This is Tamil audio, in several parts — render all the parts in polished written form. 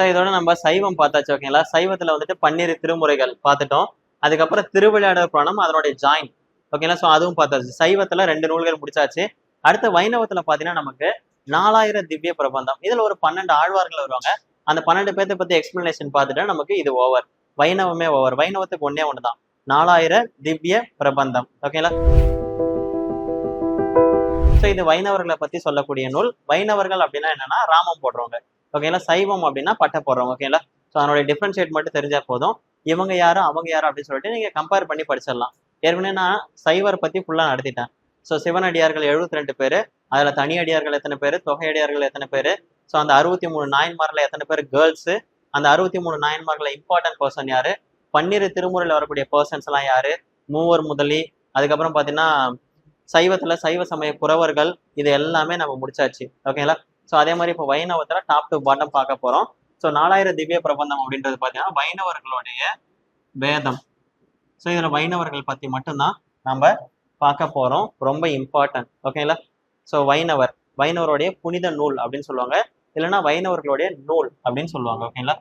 ஸோ இதோட நம்ம சைவம் பார்த்தாச்சு. ஓகேங்களா? சைவத்துல வந்துட்டு 12 திருமுறைகள் பார்த்துட்டோம். அதுக்கப்புறம் திருவிளையாடல் புராணம் அதனுடைய ஜாயின். ஓகேங்களா? ஸோ அதுவும் பார்த்தாச்சு. சைவத்துல 2 நூல்கள் முடிச்சாச்சு. அடுத்து வைணவத்துல பாத்தீங்கன்னா நமக்கு 4000 திவ்ய பிரபந்தம். இதுல ஒரு 12 ஆழ்வார்கள் வருவாங்க. அந்த 12 பேர்த்த பத்தி எக்ஸ்பிளனேஷன் பார்த்துட்டா நமக்கு இது ஓவர். வைணவமே ஓவர். வைணவத்துக்கு ஒன்னே ஒண்ணுதான். 4000 திவ்ய பிரபந்தம். ஓகேங்களா? ஸோ இது வைணவர்களை பத்தி சொல்லக்கூடிய நூல். வைணவர்கள் அப்படின்னா என்னன்னா ராமம் போடுறவங்க. ஓகேங்களா? சைவம் அப்படின்னா பட்டை போடுறவங்க. ஓகேங்களா? ஸோ அதனுடைய டிஃபரன்ஷியேட் மட்டும் தெரிஞ்சா போதும். இவங்க யாரும் அவங்க யாரும் அப்படின்னு சொல்லிட்டு நீங்க கம்பேர் பண்ணி படிச்சிடலாம். ஏற்கனவே நான் சைவர் பத்தி ஃபுல்லா நடத்திட்டேன். ஸோ சிவனடியார்கள் 72 பேரு, அதுல தனி அடியார்கள் எத்தனை பேரு, தொகை அடியார்கள் எத்தனை பேரு, ஸோ அந்த 63 நாயன்மார்ல எத்தனை பேர் கேர்ள்ஸ், அந்த 63 நாயன்மார்ல இம்பார்ட்டன்ட் பர்சன் யாரு, 12 திருமுறையில் வரக்கூடிய பர்சன்ஸ் எல்லாம் யாரு, மூவர் முதலி, அதுக்கப்புறம் பாத்தீங்கன்னா சைவத்துல சைவ சமய குறவர்கள், இது எல்லாமே நம்ம முடிச்சாச்சு. ஓகேங்களா? ஸோ அதே மாதிரி இப்போ வைணவத்துல டாப் டு பாட்டம் பார்க்க போறோம். ஸோ 4000 திவ்ய பிரபந்தம் அப்படின்றது பாத்தீங்கன்னா வைணவர்களுடைய வேதம். ஸோ இதுல வைணவர்கள் பத்தி மட்டும்தான் நம்ம பார்க்க போறோம். ரொம்ப இம்பார்ட்டன்ட். ஓகேங்களா? ஸோ வைணவருடைய புனித நூல் அப்படின்னு சொல்லுவாங்க, இல்லைன்னா வைணவர்களுடைய நூல் அப்படின்னு சொல்லுவாங்க. ஓகேங்களா?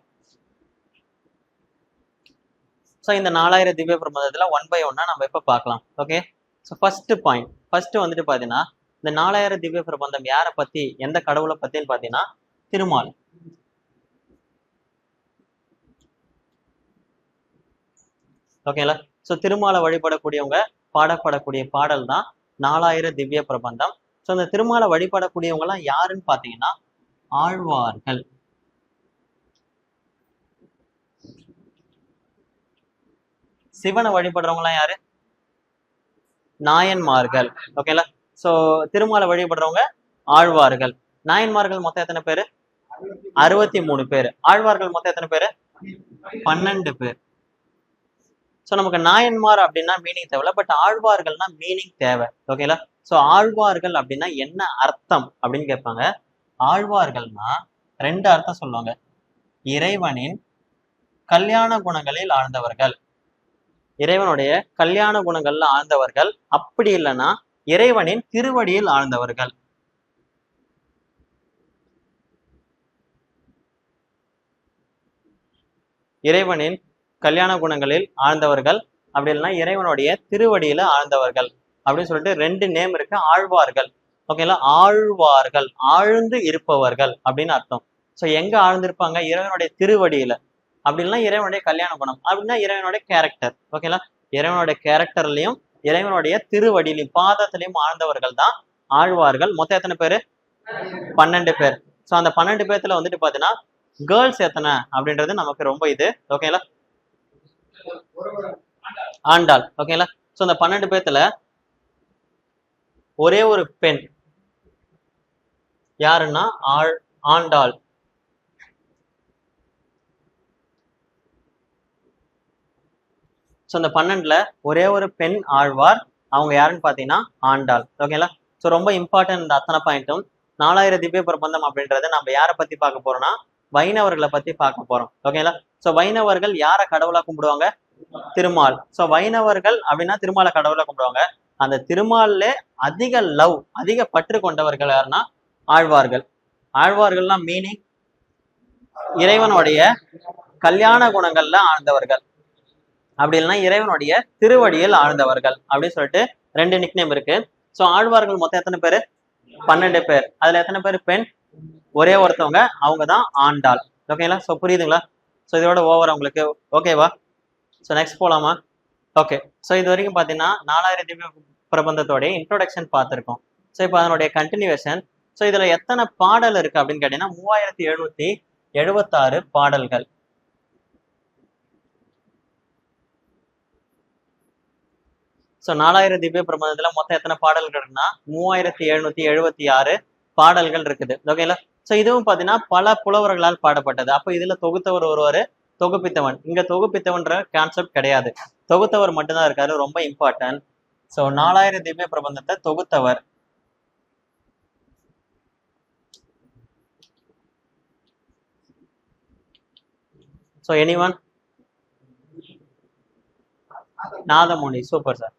ஸோ இந்த 4000 திவ்ய பிரபந்தத்துல 1 by 1 நம்ம இப்ப பார்க்கலாம். ஓகே? ஸோ ஃபர்ஸ்ட் வந்துட்டு பாத்தீங்கன்னா இந்த 4000 திவ்ய பிரபந்தம் யாரை பத்தி, எந்த கடவுளை பத்தின்னு பாத்தீங்கன்னா திருமால். ஓகேங்களா? ஸோ திருமாலை வழிபடக்கூடியவங்க பாடப்படக்கூடிய பாடல் தான் 4000 திவ்ய பிரபந்தம். ஸோ இந்த திருமாலை வழிபடக்கூடியவங்க எல்லாம் யாருன்னு பாத்தீங்கன்னா ஆழ்வார்கள். சிவனை வழிபடுறவங்க எல்லாம் யாரு? நாயன்மார்கள். ஓகேங்களா? சோ திருமாலை வழிபடுறவங்க ஆழ்வார்கள். நாயன்மார்கள் மொத்தம் எத்தனை பேரு? 63 பேரு. ஆழ்வார்கள் மொத்தம் எத்தனை பேரு? 12 பேர். சோ நமக்கு நாயன்மார் அப்படின்னா மீனிங் தேவையில்ல, பட் ஆழ்வார்கள்னா மீனிங் தேவை. ஓகேங்களா? சோ ஆழ்வார்கள் அப்படின்னா என்ன அர்த்தம் அப்படின்னு கேட்பாங்க. ஆழ்வார்கள்னா 2 அர்த்தம் சொல்லுவாங்க. இறைவனின் கல்யாண குணங்களில் ஆழ்ந்தவர்கள், இறைவனுடைய கல்யாண குணங்கள்ல ஆழ்ந்தவர்கள், அப்படி இல்லைன்னா இறைவனின் திருவடியில் ஆழ்ந்தவர்கள். இறைவனின் கல்யாண குணங்களில் ஆழ்ந்தவர்கள், அப்படி இல்லைன்னா இறைவனுடைய திருவடியில ஆழ்ந்தவர்கள் அப்படின்னு சொல்லிட்டு 2 நேம் இருக்கு. ஆழ்வார்கள். ஓகேங்களா? ஆழ்வார்கள் ஆழ்ந்து இருப்பவர்கள் அப்படின்னு அர்த்தம். சோ எங்க ஆழ்ந்திருப்பாங்க? இறைவனுடைய திருவடியில. அப்படி இல்லைன்னா இறைவனுடைய கல்யாண குணம், அப்படின்னா இறைவனுடைய கேரக்டர். ஓகேங்களா? இறைவனுடைய கேரக்டர்லயும் இறைவனுடைய திருவடியிலையும் பாதத்திலையும் ஆழ்ந்தவர்கள் தான் ஆழ்வார்கள். மொத்தம் எத்தனை பேரு? 12 பேர். சோ அந்த 12 பேர்த்துல வந்துட்டு பாத்தீங்கன்னா கேர்ள்ஸ் எத்தனை அப்படின்றது நமக்கு ரொம்ப இது. ஓகேங்களா? ஆண்டாள். ஓகேங்களா? சோ அந்த 12 பேர்த்துல ஒரே ஒரு பெண் யாருன்னா ஆண்டாள். ஸோ இந்த 12ல ஒரே ஒரு பெண் ஆழ்வார். அவங்க யாருன்னு பாத்தீங்கன்னா ஆண்டாள். ஓகேங்களா? ஸோ ரொம்ப இம்பார்ட்டன்ட் இந்த அத்தனை பாயிண்ட்டும். 4000 திவ்ய பிரபந்தம் அப்படின்றத நம்ம யாரை பத்தி பார்க்க போறோம்னா வைணவர்களை பத்தி பார்க்க போறோம். ஓகேங்களா? ஸோ வைணவர்கள் யாரை கடவுளா கும்பிடுவாங்க? திருமால். ஸோ வைணவர்கள் அப்படின்னா திருமாலை கடவுளா கும்பிடுவாங்க. அந்த திருமால்ல அதிக லவ், அதிக பற்று கொண்டவர்கள் யாருன்னா ஆழ்வார்கள். ஆழ்வார்கள்னா மீனிங் இறைவனுடைய கல்யாண குணங்கள்ல ஆழ்ந்தவர்கள், அப்படி இல்லைன்னா இறைவனுடைய திருவடியில் ஆழ்ந்தவர்கள் அப்படின்னு சொல்லிட்டு 2 நிக்நேம் இருக்கு. சோ ஆழ்வார்கள் மொத்தம் எத்தனை பேரு? 12 பேர். அதுல எத்தனை பேர் பெண்? ஒரே ஒருத்தவங்க, அவங்கதான் ஆண்டாள். ஓகேங்களா? சோ புரியுதுங்களா? சோ இதோட ஓவர் உங்களுக்கு ஓகேவா? சோ நெக்ஸ்ட் போலாமா? ஓகே. சோ இது வரைக்கும் பாத்தீங்கன்னா 4000 திவ்ய பிரபந்தத்தோட இன்ட்ரோடக்ஷன் பார்த்திருக்கோம். சோ இப்போ அதனுடைய கண்டினியூவேஷன். சோ இதுல எத்தனை பாடல் இருக்கு அப்படின்னு கேட்டீங்கன்னா 3776 பாடல்கள். சோ 4000 திவ்ய பிரபந்தத்துல மொத்தம் எத்தனை பாடல்கள் இருக்குன்னா 3776 பாடல்கள் இருக்குது. ஓகேங்களா? சோ இதுவும் பாத்தீங்கன்னா பல புலவர்களால் பாடப்பட்டது. அப்ப இதுல தொகுத்தவர் ஒருவர், தொகுப்பித்தவன். இங்க தொகுப்பித்தவன்ற கான்செப்ட் கிடையாது, தொகுத்தவர் மட்டும்தான் இருக்காரு. ரொம்ப இம்பார்ட்டன்ட். சோ 4000 திவ்ய பிரபந்தத்தை தொகுத்தவர் so anyone? Nathamuni. Super sir.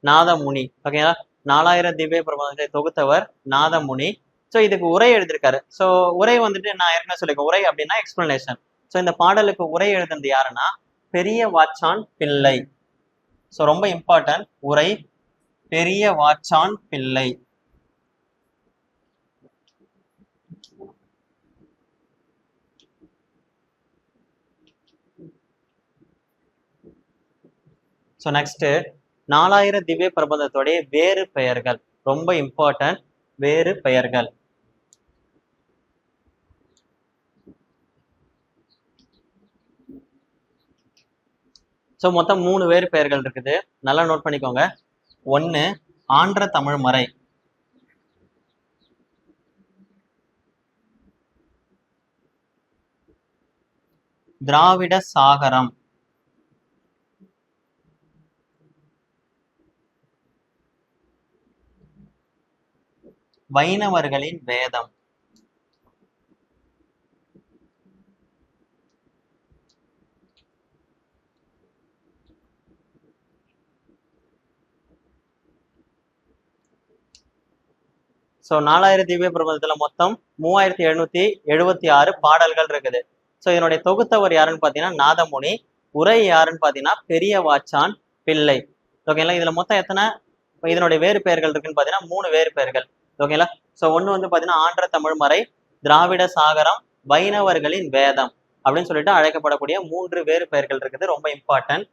Nathamuni. ஓகேங்களா? 4000 திவ்ய பிரபந்தத்தை தொகுத்தவர் நாதமுனி. ஸோ இதுக்கு உரை எழுதியிருக்காரு. ஸோ உரை வந்துட்டு நான் ஏற்கனவே சொல்லியிருக்கேன், உரை அப்படின்னா எக்ஸ்பிளனேஷன். ஸோ இந்த பாடலுக்கு உரை எழுதுனது யாருன்னா பெரிய வாச்சான் பிள்ளை. ஸோ ரொம்ப இம்பார்ட்டன்ட், உரை பெரிய வாச்சான் பிள்ளை. ஸோ நெக்ஸ்ட் 4000 திவ்ய பிரபந்தத்தோடைய வேறு பெயர்கள், ரொம்ப இம்பார்ட்டன்ட், வேறு பெயர்கள். ஸோ மொத்தம் 3 வேறு பெயர்கள் இருக்குது, நல்லா நோட் பண்ணிக்கோங்க. ஒன்று ஆன்ற தமிழ் மறை, திராவிட சாகரம், வைணவர்களின் வேதம். ஸோ 4000 திவ்ய பிரபந்தத்துல மொத்தம் 3776 பாடல்கள் இருக்குது. ஸோ இதனுடைய தொகுத்தவர் யாருன்னு பார்த்தீங்கன்னா நாதமுனி. உரை யாருன்னு பார்த்தீங்கன்னா பெரிய வாச்சான் பிள்ளை. ஓகேங்களா, இதுல மொத்தம் எத்தனை இதனுடைய வேறு பெயர்கள் இருக்குன்னு பார்த்தீங்கன்னா 3 வேறு பெயர்கள். ஓகேங்களா, ஸோ ஒன்று வந்து பார்த்தீங்கன்னா ஆன்ற தமிழ் மறை, திராவிட சாகரம், வைணவர்களின் வேதம் அப்படின்னு சொல்லிட்டு அழைக்கப்படக்கூடிய 3 வேறு பெயர்கள் இருக்குது, ரொம்ப இம்பார்ட்டன்ட்.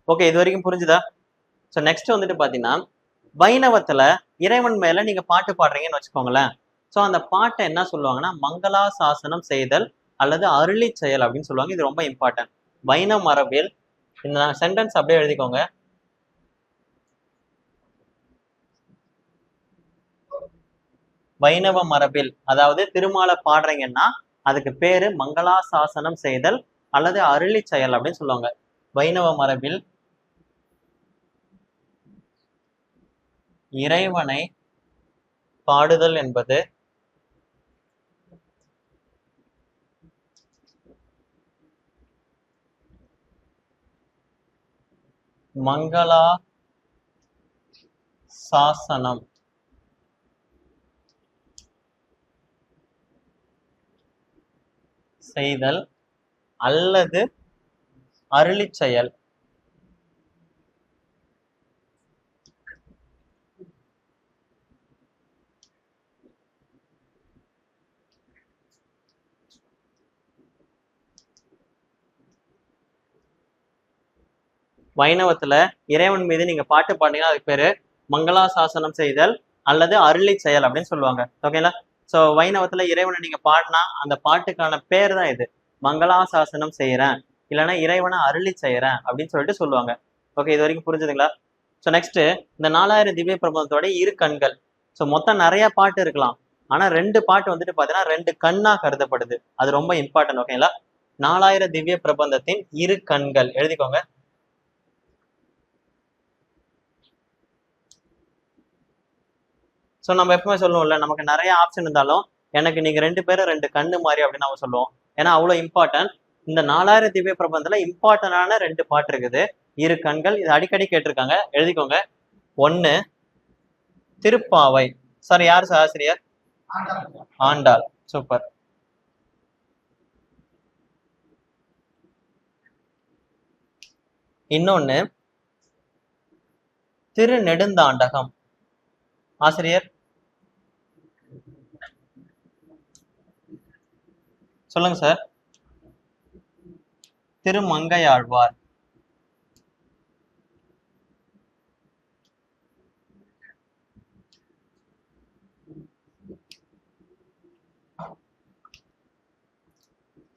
ஓகே, இது வரைக்கும் புரிஞ்சுதா? ஸோ நெக்ஸ்ட் வந்துட்டு பார்த்தீங்கன்னா வைணவத்துல இறைவன் மேல நீங்க பாட்டு பாடுறீங்கன்னு வச்சுக்கோங்களேன். ஸோ அந்த பாட்டை என்ன சொல்லுவாங்கன்னா மங்களாசாசனம் செய்தல் அல்லது அருளி செயல் அப்படின்னு சொல்லுவாங்க. இது ரொம்ப இம்பார்ட்டன்ட். வைணவ மரபில் இந்த சென்டென்ஸ் அப்படியே எழுதிக்கோங்க. வைணவ மரபில், அதாவது திருமாலை பாடுறீங்கன்னா அதுக்கு பேரு மங்களாசாசனம் செய்தல் அல்லது அருளி செயல் அப்படின்னு சொல்லுவாங்க. வைணவ மரபில் இறைவனை பாடுதல் என்பது மங்களா சாசனம் செய்தல் அல்லது அருளி செயல். வைணவத்துல இறைவன் மீது நீங்க பாட்டு பாடினீங்கன்னா அதுக்கு பேரு மங்களாசாசனம் செய்தல் அல்லது அருளி செயல் அப்படின்னு சொல்லுவாங்க. ஓகேங்களா, ஸோ வைணவத்துல இறைவனை நீங்க பாடினா அந்த பாட்டுக்கான பேர் தான் இது, மங்களாசாசனம் செய்யறேன் இல்லைன்னா இறைவனை அருளி செய்யறேன் அப்படின்னு சொல்லிட்டு சொல்லுவாங்க. ஓகே, இது வரைக்கும் புரிஞ்சுதுங்களா? ஸோ நெக்ஸ்ட் இந்த 4000 திவ்ய பிரபந்தத்தோட இரு கண்கள். ஸோ மொத்தம் நிறைய பாட்டு இருக்கலாம், ஆனா 2 பாட்டு வந்துட்டு பாத்தீங்கன்னா 2 கண்ணா கருதப்படுது, அது ரொம்ப இம்பார்ட்டன்ட். ஓகேங்களா, 4000 திவ்ய பிரபந்தத்தின் இரு கண்கள் எழுதிக்கோங்க. ஸோ நம்ம எப்பவுமே சொல்லுவோம்ல, நமக்கு நிறைய ஆப்ஷன் இருந்தாலும் எனக்கு நீங்க 2 பேரும் 2 கண்ணு மாதிரி அப்படின்னு நம்ம சொல்லுவோம், ஏன்னா அவ்வளோ இம்பார்ட்டன்ட். இந்த 4000 திவ்ய பிரபந்தத்துல இம்பார்ட்டன்டான 2 பாட்டு இருக்குது, இரு கண்கள். இது அடிக்கடி கேட்டிருக்காங்க, எழுதிக்கோங்க. ஒண்ணு திருப்பாவை. சார் யார் சார் ஆசிரியர்? ஆண்டாள். சூப்பர். இன்னொன்னு திருநெடுந்தாண்டகம். ஆசிரியர் சொல்லுங்க சார். திருமங்கையாழ்வார்.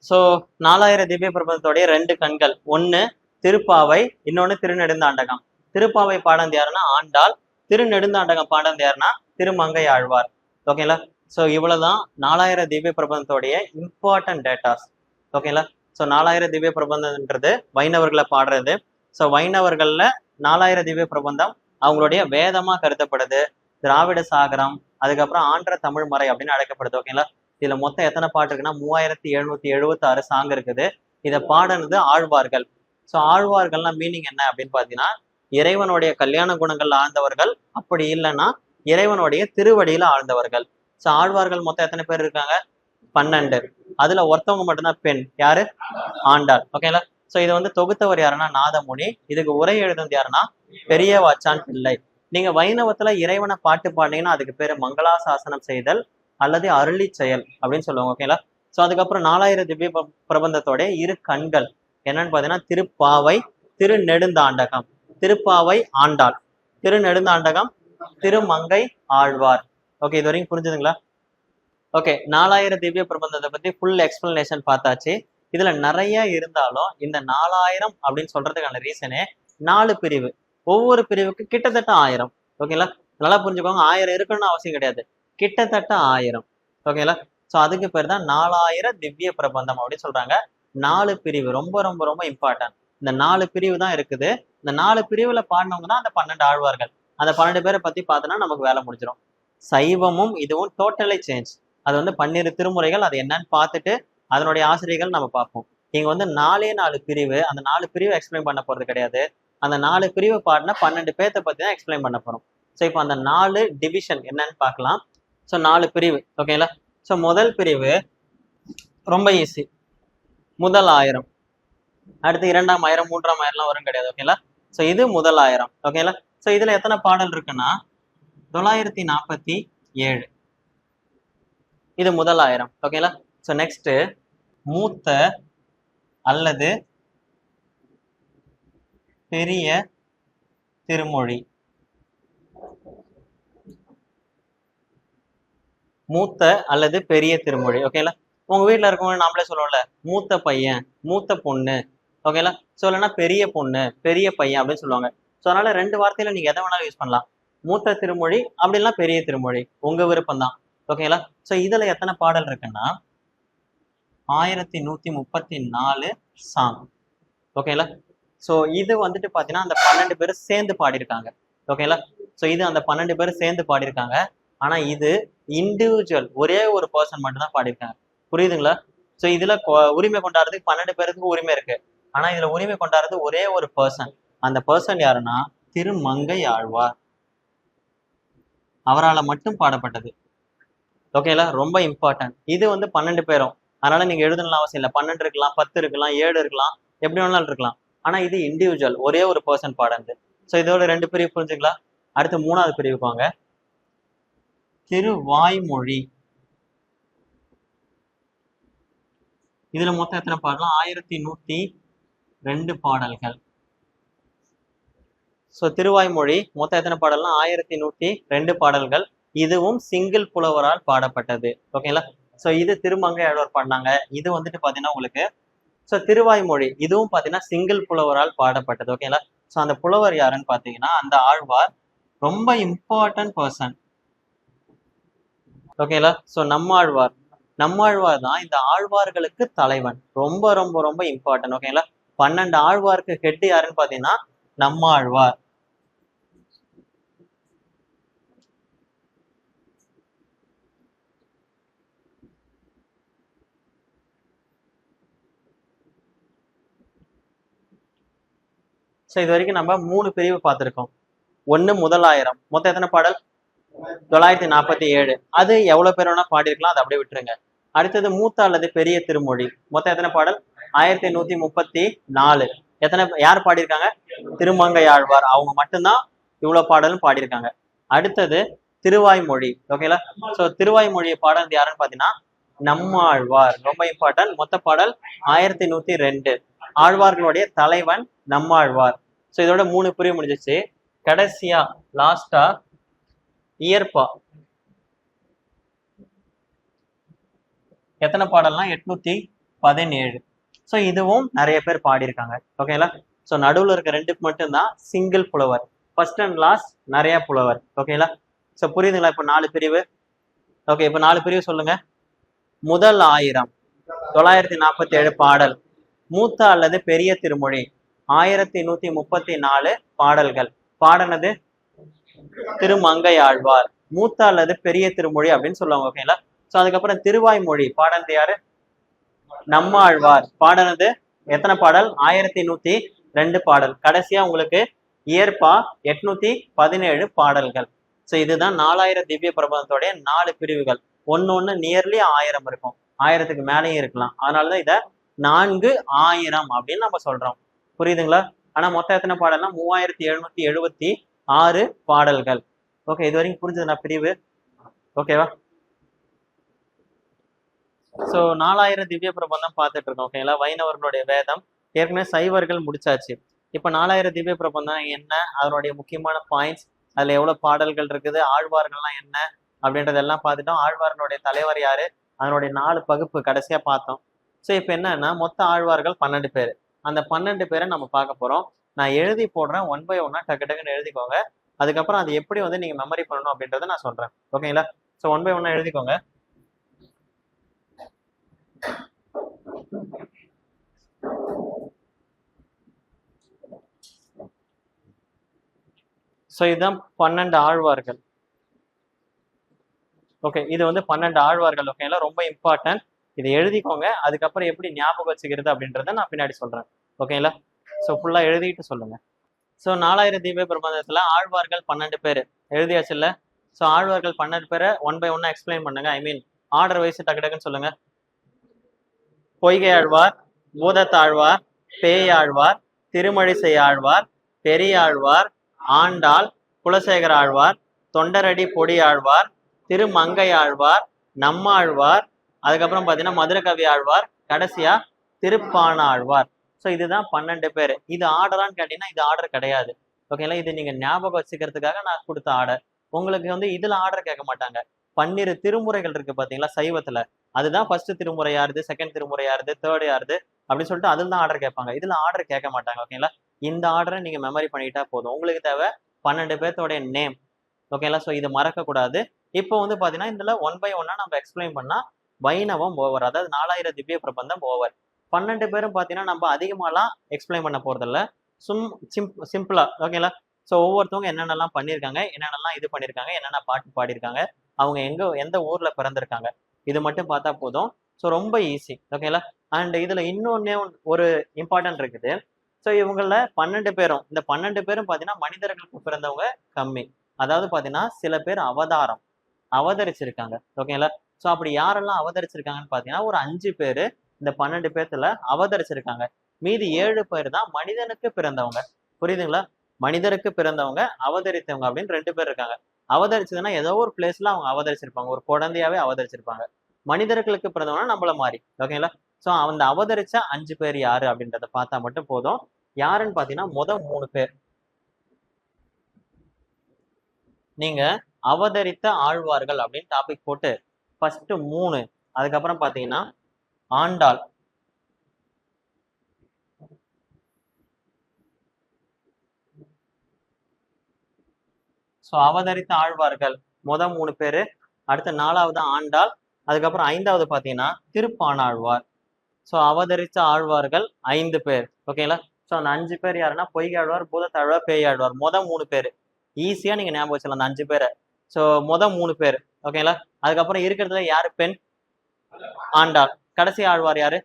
ஸோ 4000 திவ்ய பிரபந்தத்தோடைய 2 கண்கள், ஒன்னு திருப்பாவை, இன்னொன்னு திருநெடுந்தாண்டகம். திருப்பாவை பாடந்து யாருன்னா ஆண்டாள், திருநெடுந்தாண்டகம் பாடந்து யாருன்னா திருமங்கை ஆழ்வார். ஓகேங்களா, ஸோ இவ்வளவுதான் 4000 திவ்ய பிரபந்தத்தோடைய இம்பார்ட்டன்ட் டேட்டாஸ். ஓகேங்களா, ஸோ 4000 திவ்ய பிரபந்தம்ன்றது வைணவர்களை பாடுறது. ஸோ வைணவர்கள்ல 4000 திவ்ய பிரபந்தம் அவங்களுடைய வேதமா கருதப்படுது. திராவிட சாகரம், அதுக்கப்புறம் ஆன்ற தமிழ் மறை அப்படின்னு அழைக்கப்படுது. ஓகேங்களா, இதுல மொத்தம் எத்தனை பாட்டு இருக்குன்னா 3776 சாங் இருக்குது. இதை பாடினது ஆழ்வார்கள். ஸோ ஆழ்வார்கள்னா மீனிங் என்ன அப்படின்னு பாத்தீங்கன்னா இறைவனுடைய கல்யாண குணங்கள் ஆழ்ந்தவர்கள், அப்படி இல்லைன்னா இறைவனுடைய திருவடியில ஆழ்ந்தவர்கள். ஸோ ஆழ்வார்கள் மொத்தம் எத்தனை பேர் இருக்காங்க? 12. அதுல ஒருத்தவங்க மட்டும்தான் பெண். யாரு? ஆண்டாள். ஓகேங்களா? சோ இதை வந்து தொகுத்தவர் யாருன்னா நாதமுனி. இதுக்கு உரை எழுதுனது யாருன்னா பெரிய வாச்சான் பிள்ளை. நீங்க வைணவத்துல இறைவனை பாட்டு பாடினீங்கன்னா அதுக்கு பேரு மங்களாசாசனம் செய்தல் அல்லது அருளி செயல் அப்படின்னு சொல்லுவாங்க. ஓகேங்களா? சோ அதுக்கப்புறம் 4000 திவ்ய பிரபந்தத்தோட இரு கண்கள் என்னன்னு பாத்தீங்கன்னா திருப்பாவை, திருநெடுந்தாண்டகம். திருப்பாவை ஆண்டாள், திருநெடுந்தாண்டகம் திருமங்கை ஆழ்வார். ஓகே, இது வரைக்கும் புரிஞ்சுதுங்களா? ஓகே, 4000 திவ்ய பிரபந்தத்தை பத்தி ஃபுல் எக்ஸ்பிளனேஷன் பார்த்தாச்சு. இதுல நிறைய இருந்தாலும் இந்த 4000 அப்படின்னு சொல்றதுக்கான ரீசனே 4 பிரிவு. ஒவ்வொரு பிரிவுக்கு கிட்டத்தட்ட 1000. ஓகேங்களா? நல்லா புரிஞ்சுக்கோங்க, 1000 இருக்கணும்னு அவசியம் கிடையாது, கிட்டத்தட்ட 1000. ஓகேங்களா? ஸோ அதுக்கு பேர் தான் 4000 திவ்ய பிரபந்தம் அப்படின்னு சொல்றாங்க. 4 பிரிவு ரொம்ப ரொம்ப ரொம்ப இம்பார்ட்டன்ட். இந்த 4 பிரிவு தான் இருக்குது. இந்த 4 பிரிவுல பாடினவங்க தான் அந்த 12 ஆழ்வார்கள். அந்த 12 பேரை பத்தி பார்த்தோன்னா நமக்கு வேலை முடிஞ்சிடும். சைவமும் இதுவும் டோட்டலி சேஞ்ச். அது வந்து 12 திருமுறைகள், அது என்னன்னு பார்த்துட்டு அதனுடைய ஆசிரியர்கள் நம்ம பார்ப்போம். இங்க வந்து 4 பிரிவு, அந்த 4 பிரிவு எக்ஸ்பிளைன் பண்ண போறது கிடையாது. அந்த 4 பிரிவு பாடினா 12 பேர்த்த பத்தி தான் எக்ஸ்பிளைன் பண்ண போறோம். ஸோ இப்போ அந்த 4 டிவிஷன் என்னன்னு பார்க்கலாம். ஸோ 4 பிரிவு. ஓகேங்களா? ஸோ முதல் பிரிவு ரொம்ப ஈஸி. முதல் 1000, அடுத்து 2ஆம் 1000, 3ஆம் 1000 வரும் கிடையாது. ஓகேங்களா? ஸோ இது முதல் 1000. ஓகேங்களா? ஸோ இதுல எத்தனை பாடல் இருக்குன்னா 947. இது முதல் 1000. ஓகேங்களா? ஸோ நெக்ஸ்ட் மூத்த அல்லது பெரிய திருமொழி. மூத்த அல்லது பெரிய திருமொழி. ஓகேங்களா? உங்க வீட்டுல இருக்கவங்க நாமளே சொல்லுவோம்ல, மூத்த பையன், மூத்த பொண்ணு. ஓகேங்களா? ஸோ இல்லைன்னா பெரிய பொண்ணு, பெரிய பையன் அப்படின்னு சொல்லுவாங்க. ஸோ அதனால 2 வார்த்தையில நீங்க எதை வேணாலும் யூஸ் பண்ணலாம். மூத்த திருமொழி அப்படி இல்லைன்னா பெரிய திருமொழி, உங்க விருப்பம் தான். ஓகேங்களா? ஸோ இதுல எத்தனை பாடல் இருக்குன்னா 1134 சாங். ஓகேங்களா? ஸோ இது வந்துட்டு பாத்தீங்கன்னா அந்த 12 பேரும் சேர்ந்து பாடியிருக்காங்க. ஓகேங்களா? ஸோ இது அந்த 12 பேரும் சேர்ந்து பாடியிருக்காங்க. ஆனா இது இண்டிவிஜுவல், ஒரே ஒரு பர்சன் மட்டும் தான் பாடியிருக்காங்க. புரியுதுங்களா? ஸோ இதுல உரிமை கொண்டாடுறதுக்கு 12 பேருக்கு உரிமை இருக்கு. ஆனா இதுல உரிமை கொண்டாடுறது ஒரே ஒரு பர்சன். அந்த பர்சன் யாருன்னா திருமங்கை ஆழ்வார். அவரால் மட்டும் பாடப்பட்டது. ஓகேங்களா? ரொம்ப இம்பார்ட்டன்ட். இது வந்து 12 பேரும். அதனால நீங்க எழுதணும் அவசியம் இல்லை. 12 இருக்கலாம், 10 இருக்கலாம், 7 இருக்கலாம், எப்படி வேணாலும் இருக்கலாம். ஆனா இது இண்டிவிஜுவல், ஒரே ஒரு பர்சன் பாடுறது. ஸோ இதோட 2 பிரிவு புரிஞ்சுங்களா? அடுத்து 3ஆவது பிரிவுக்கு வாங்க. திருவாய்மொழி. இதுல மொத்தம் எத்தனை பாடலாம்? 1102 பாடல்கள். ஸோ திருவாய்மொழி மொத்தம் எத்தனை பாடல்னா 1102 பாடல்கள். இதுவும் சிங்கிள் புலவரால் பாடப்பட்டது. ஓகேங்களா? ஸோ இது திருமங்கை ஆழ்வார் பாடினாங்க. இது வந்துட்டு பாத்தீங்கன்னா உங்களுக்கு ஸோ திருவாய்மொழி இதுவும் பாத்தீங்கன்னா சிங்கிள் புலவரால் பாடப்பட்டது. ஓகேங்களா? ஸோ அந்த புலவர் யாருன்னு பாத்தீங்கன்னா அந்த ஆழ்வார் ரொம்ப இம்பார்ட்டன்ட் பர்சன். ஓகேங்களா? ஸோ நம்மாழ்வார் தான் இந்த ஆழ்வார்களுக்கு தலைவன். ரொம்ப ரொம்ப ரொம்ப இம்பார்ட்டன்ட். ஓகேங்களா? 12 ஆழ்வாருக்கு ஹெட் யாருன்னு பாத்தீங்கன்னா நம்மாழ்வார். ஸோ இது வரைக்கும் நம்ம 3 பிரிவு பார்த்துருக்கோம். 1 முதல் 1000, மொத்தம் எத்தனை பாடல்? 947. அது எவ்வளவு பேர் வேணா பாடிருக்கலாம், அதை அப்படியே விட்டுருங்க. அடுத்தது மூத்த அல்லது பெரிய திருமொழி, மொத்தம் எத்தனை பாடல்? 1134. யார் பாடியிருக்காங்க? திருமங்கை ஆழ்வார். அவங்க மட்டும்தான் இவ்வளவு பாடலும் பாடியிருக்காங்க. அடுத்தது திருவாய்மொழி. ஓகேங்களா? சோ திருவாய்மொழியை பாடுறது யாருன்னு பாத்தீங்கன்னா நம்மாழ்வார். ரொம்ப இம்பார்ட்டன்ட். மொத்த பாடல் 1102. ஆழ்வார்களுடைய தலைவன் நம்மாழ்வார். சோ இதோட 3 பிரிவு முடிஞ்சிச்சு. கடைசியா லாஸ்டா இயற்பா. எத்தனை பாடல்னா 817. ஸோ இதுவும் நிறைய பேர் பாடியிருக்காங்க. ஓகேங்களா? ஸோ நடுவில் இருக்க 2 மட்டும்தான் சிங்கிள் புலவர். ஃபர்ஸ்ட் அண்ட் லாஸ்ட் நிறைய புலவர். ஓகேங்களா? ஸோ புரியுதுங்களா? இப்போ 4 பிரிவு. ஓகே, இப்போ 4 பிரிவு சொல்லுங்க. முதல் 1000 947 பாடல். மூத்த அல்லது பெரிய திருமொழி 1134 பாடல்கள். பாடினது திருமங்கை ஆழ்வார். மூத்த அல்லது பெரிய திருமொழி அப்படின்னு சொல்லுவாங்க. ஓகேங்களா? ஸோ அதுக்கப்புறம் திருவாய்மொழி பாடினது யாரு? நம்மாழ்வார். பாடினது எத்தனை பாடல்? 1102 2 பாடல். கடைசியா உங்களுக்கு இயற்பா 817 பாடல்கள். ஸோ இதுதான் 4000 திவ்ய பிரபந்தத்தோடைய 4 பிரிவுகள். ஒன்னு நியர்லி 1000 இருக்கும், 1000க்கு மேலேயும் இருக்கலாம். அதனாலதான் இதை 4000 அப்படின்னு நம்ம சொல்றோம். புரியுதுங்களா? ஆனா மொத்தம் எத்தனை பாடல்னா 3776 பாடல்கள். ஓகே, இது வரைக்கும் புரிஞ்சதுண்ணா பிரிவு? ஓகேவா? ஸோ 4000 திவ்ய பிரபந்தம் பார்த்துட்டு இருக்கோம். ஓகேங்களா? வைணவர்களுடைய வேதம் ஏற்கனவே சைவர்கள் முடிச்சாச்சு. இப்ப 4000 திவ்ய பிரபந்தம் என்ன, அதனுடைய முக்கியமான பாயிண்ட்ஸ், அதுல எவ்வளவு பாடல்கள் இருக்குது, ஆழ்வார்கள்லாம் என்ன அப்படின்றதெல்லாம் பார்த்துட்டோம். ஆழ்வார்களுடைய தலைவர் யாரு, அதனுடைய 4 பகுப்பு கடைசியா பார்த்தோம். ஸோ இப்ப என்னன்னா மொத்த ஆழ்வார்கள் 12 பேர். அந்த 12 பேரை நம்ம பார்க்க போறோம். நான் எழுதி போடுறேன், 1 by 1 டக்கு டக்குன்னு எழுதிக்கோங்க. அதுக்கப்புறம் அது எப்படி வந்து நீங்க மெமரி பண்ணணும் அப்படின்றத நான் சொல்றேன். ஓகேங்களா? ஸோ 1 by 1 எழுதிக்கோங்க. ஸோ இதுதான் 12 ஆழ்வார்கள். ஓகே, இது வந்து 12 ஆழ்வார்கள். ஓகேங்களா? ரொம்ப இம்பார்ட்டன்ட், இதை எழுதிக்கோங்க. அதுக்கப்புறம் எப்படி ஞாபகம் வச்சுக்கிறது அப்படின்றத நான் பின்னாடி சொல்றேன். ஓகேங்களா? ஸோ ஃபுல்லா எழுதிட்டு சொல்லுங்க. ஸோ 4000 திவ்ய பிரபந்தத்துல ஆழ்வார்கள் 12 பேர் எழுதியாச்சு இல்ல? ஸோ ஆழ்வார்கள் 12 பேரை 1 by 1 எக்ஸ்பிளைன் பண்ணுங்க. ஐ மீன் ஆர்டர் வைஸ் டக்கு டக்குன்னு சொல்லுங்க. பொய்கை ஆழ்வார், பூதத்தாழ்வார், பேயாழ்வார், திருமழிசை ஆழ்வார், பெரியாழ்வார், ஆண்டாள், குலசேகர ஆழ்வார், தொண்டரடி பொடி ஆழ்வார், திருமங்கை ஆழ்வார், நம்மாழ்வார், அதுக்கப்புறம் பாத்தீங்கன்னா மதுரகவி ஆழ்வார், கடைசியா திருப்பான ஆழ்வார். ஸோ இதுதான் 12 பேர். இது ஆர்டரான்னு கேட்டீங்கன்னா இது ஆர்டர் கிடையாது. ஓகேங்களா? இது நீங்க ஞாபகம் வச்சுக்கிறதுக்காக நான் கொடுத்த ஆர்டர். உங்களுக்கு வந்து இதுல ஆர்டர் கேட்க மாட்டாங்க. 12 திருமுறைகள் இருக்கு பாத்தீங்களா சைவத்துல, அதுதான் ஃபர்ஸ்ட் திருமுறை யாருது, செகண்ட் திருமுறை யாருது, தேர்ட் யாருது அப்படின்னு சொல்லிட்டு அதில் தான் ஆர்டர் கேட்பாங்க. இதுல ஆர்டர் கேட்க மாட்டாங்க. ஓகேங்களா? இந்த ஆர்டரை நீங்க மெமரி பண்ணிட்டா போதும். உங்களுக்கு தேவை 12 பேர்த்தோடைய நேம். ஓகேங்களா? ஸோ இது மறக்க கூடாது. இப்போ வந்து பாத்தீங்கன்னா இதுல 1 by 1 நம்ம எக்ஸ்பிளைன் பண்ணா வைணவம் ஓவர், அதாவது 4000 திவ்ய பிரபந்தம் ஓவர். 12 பேரும் பாத்தீங்கன்னா நம்ம அதிகமாலாம் எக்ஸ்பிளைன் பண்ண போறதில்ல, சிம்பிளா. ஓகேங்களா? ஸோ ஒவ்வொருத்தவங்க என்னென்னலாம் பண்ணியிருக்காங்க, என்னென்னலாம் இது பண்ணியிருக்காங்க, என்னென்ன பாட்டு பாடியிருக்காங்க, அவங்க எந்த ஊர்ல பிறந்திருக்காங்க, இது மட்டும் பார்த்தா போதும். ஸோ ரொம்ப ஈஸி. ஓகேங்களா? அண்ட் இதுல இன்னொன்னே ஒரு இம்பார்ட்டன்ட் இருக்குது. ஸோ இவங்கள 12 பேரும், இந்த 12 பேரும் பாத்தீங்கன்னா மனிதர்களுக்கு பிறந்தவங்க கம்மி. அதாவது பாத்தீங்கன்னா சில பேர் அவதரிச்சிருக்காங்க. ஓகேங்களா? ஸோ அப்படி யாரெல்லாம் அவதரிச்சிருக்காங்கன்னு பாத்தீங்கன்னா ஒரு 5 பேரு இந்த 12 பேர்த்துல அவதரிச்சிருக்காங்க. மீதி 7 பேர் தான் மனிதனுக்கு பிறந்தவங்க. புரியுதுங்களா? மனிதருக்கு பிறந்தவங்க, அவதரித்தவங்க அப்படின்னு 2 பேர் இருக்காங்க. அவதரிச்சதுன்னா ஏதோ ஒரு பிளேஸ்ல அவங்க அவதரிச்சிருப்பாங்க, ஒரு குழந்தையாவே அவதரிச்சிருப்பாங்க. மனிதர்களுக்கு பிறந்தவங்கன்னா நம்மள மாதிரி. ஓகேங்களா? ஸோ அந்த அவதரிச்ச 5 பேர் யாரு அப்படின்றத பார்த்தா மட்டும் போதும். யாருன்னு பாத்தீங்கன்னா 3 பேர். நீங்க அவதரித்த ஆழ்வார்கள் அப்படின்னு டாபிக் போட்டு ஃபர்ஸ்ட் 3, அதுக்கப்புறம் பாத்தீங்கன்னா ஆண்டாள், ஸோ அவதரித்த ஆழ்வார்கள் 3 பேரு, அடுத்து 4வது ஆண்டாள், அதுக்கப்புறம் 5வது பாத்தீங்கன்னா திருப்பானாழ்வார். ஸோ அவதரித்த ஆழ்வார்கள் 5 பேர். ஓகேங்களா? ஸோ அந்த 5 பேர் யாருன்னா பொய்யாழ்வார், பூதத்தாழ்வார், பேயாழ்வார். 3 பேர் ஈஸியா நீங்க ஞாபகம் வச்சிடலாம் அந்த 5 பேரை. ஸோ 3 பேர். ஓகேங்களா? அதுக்கப்புறம் இருக்கிறதுல யாரு பெண்? ஆண்டாள். கடைசி ஆழ்வார் யாரு?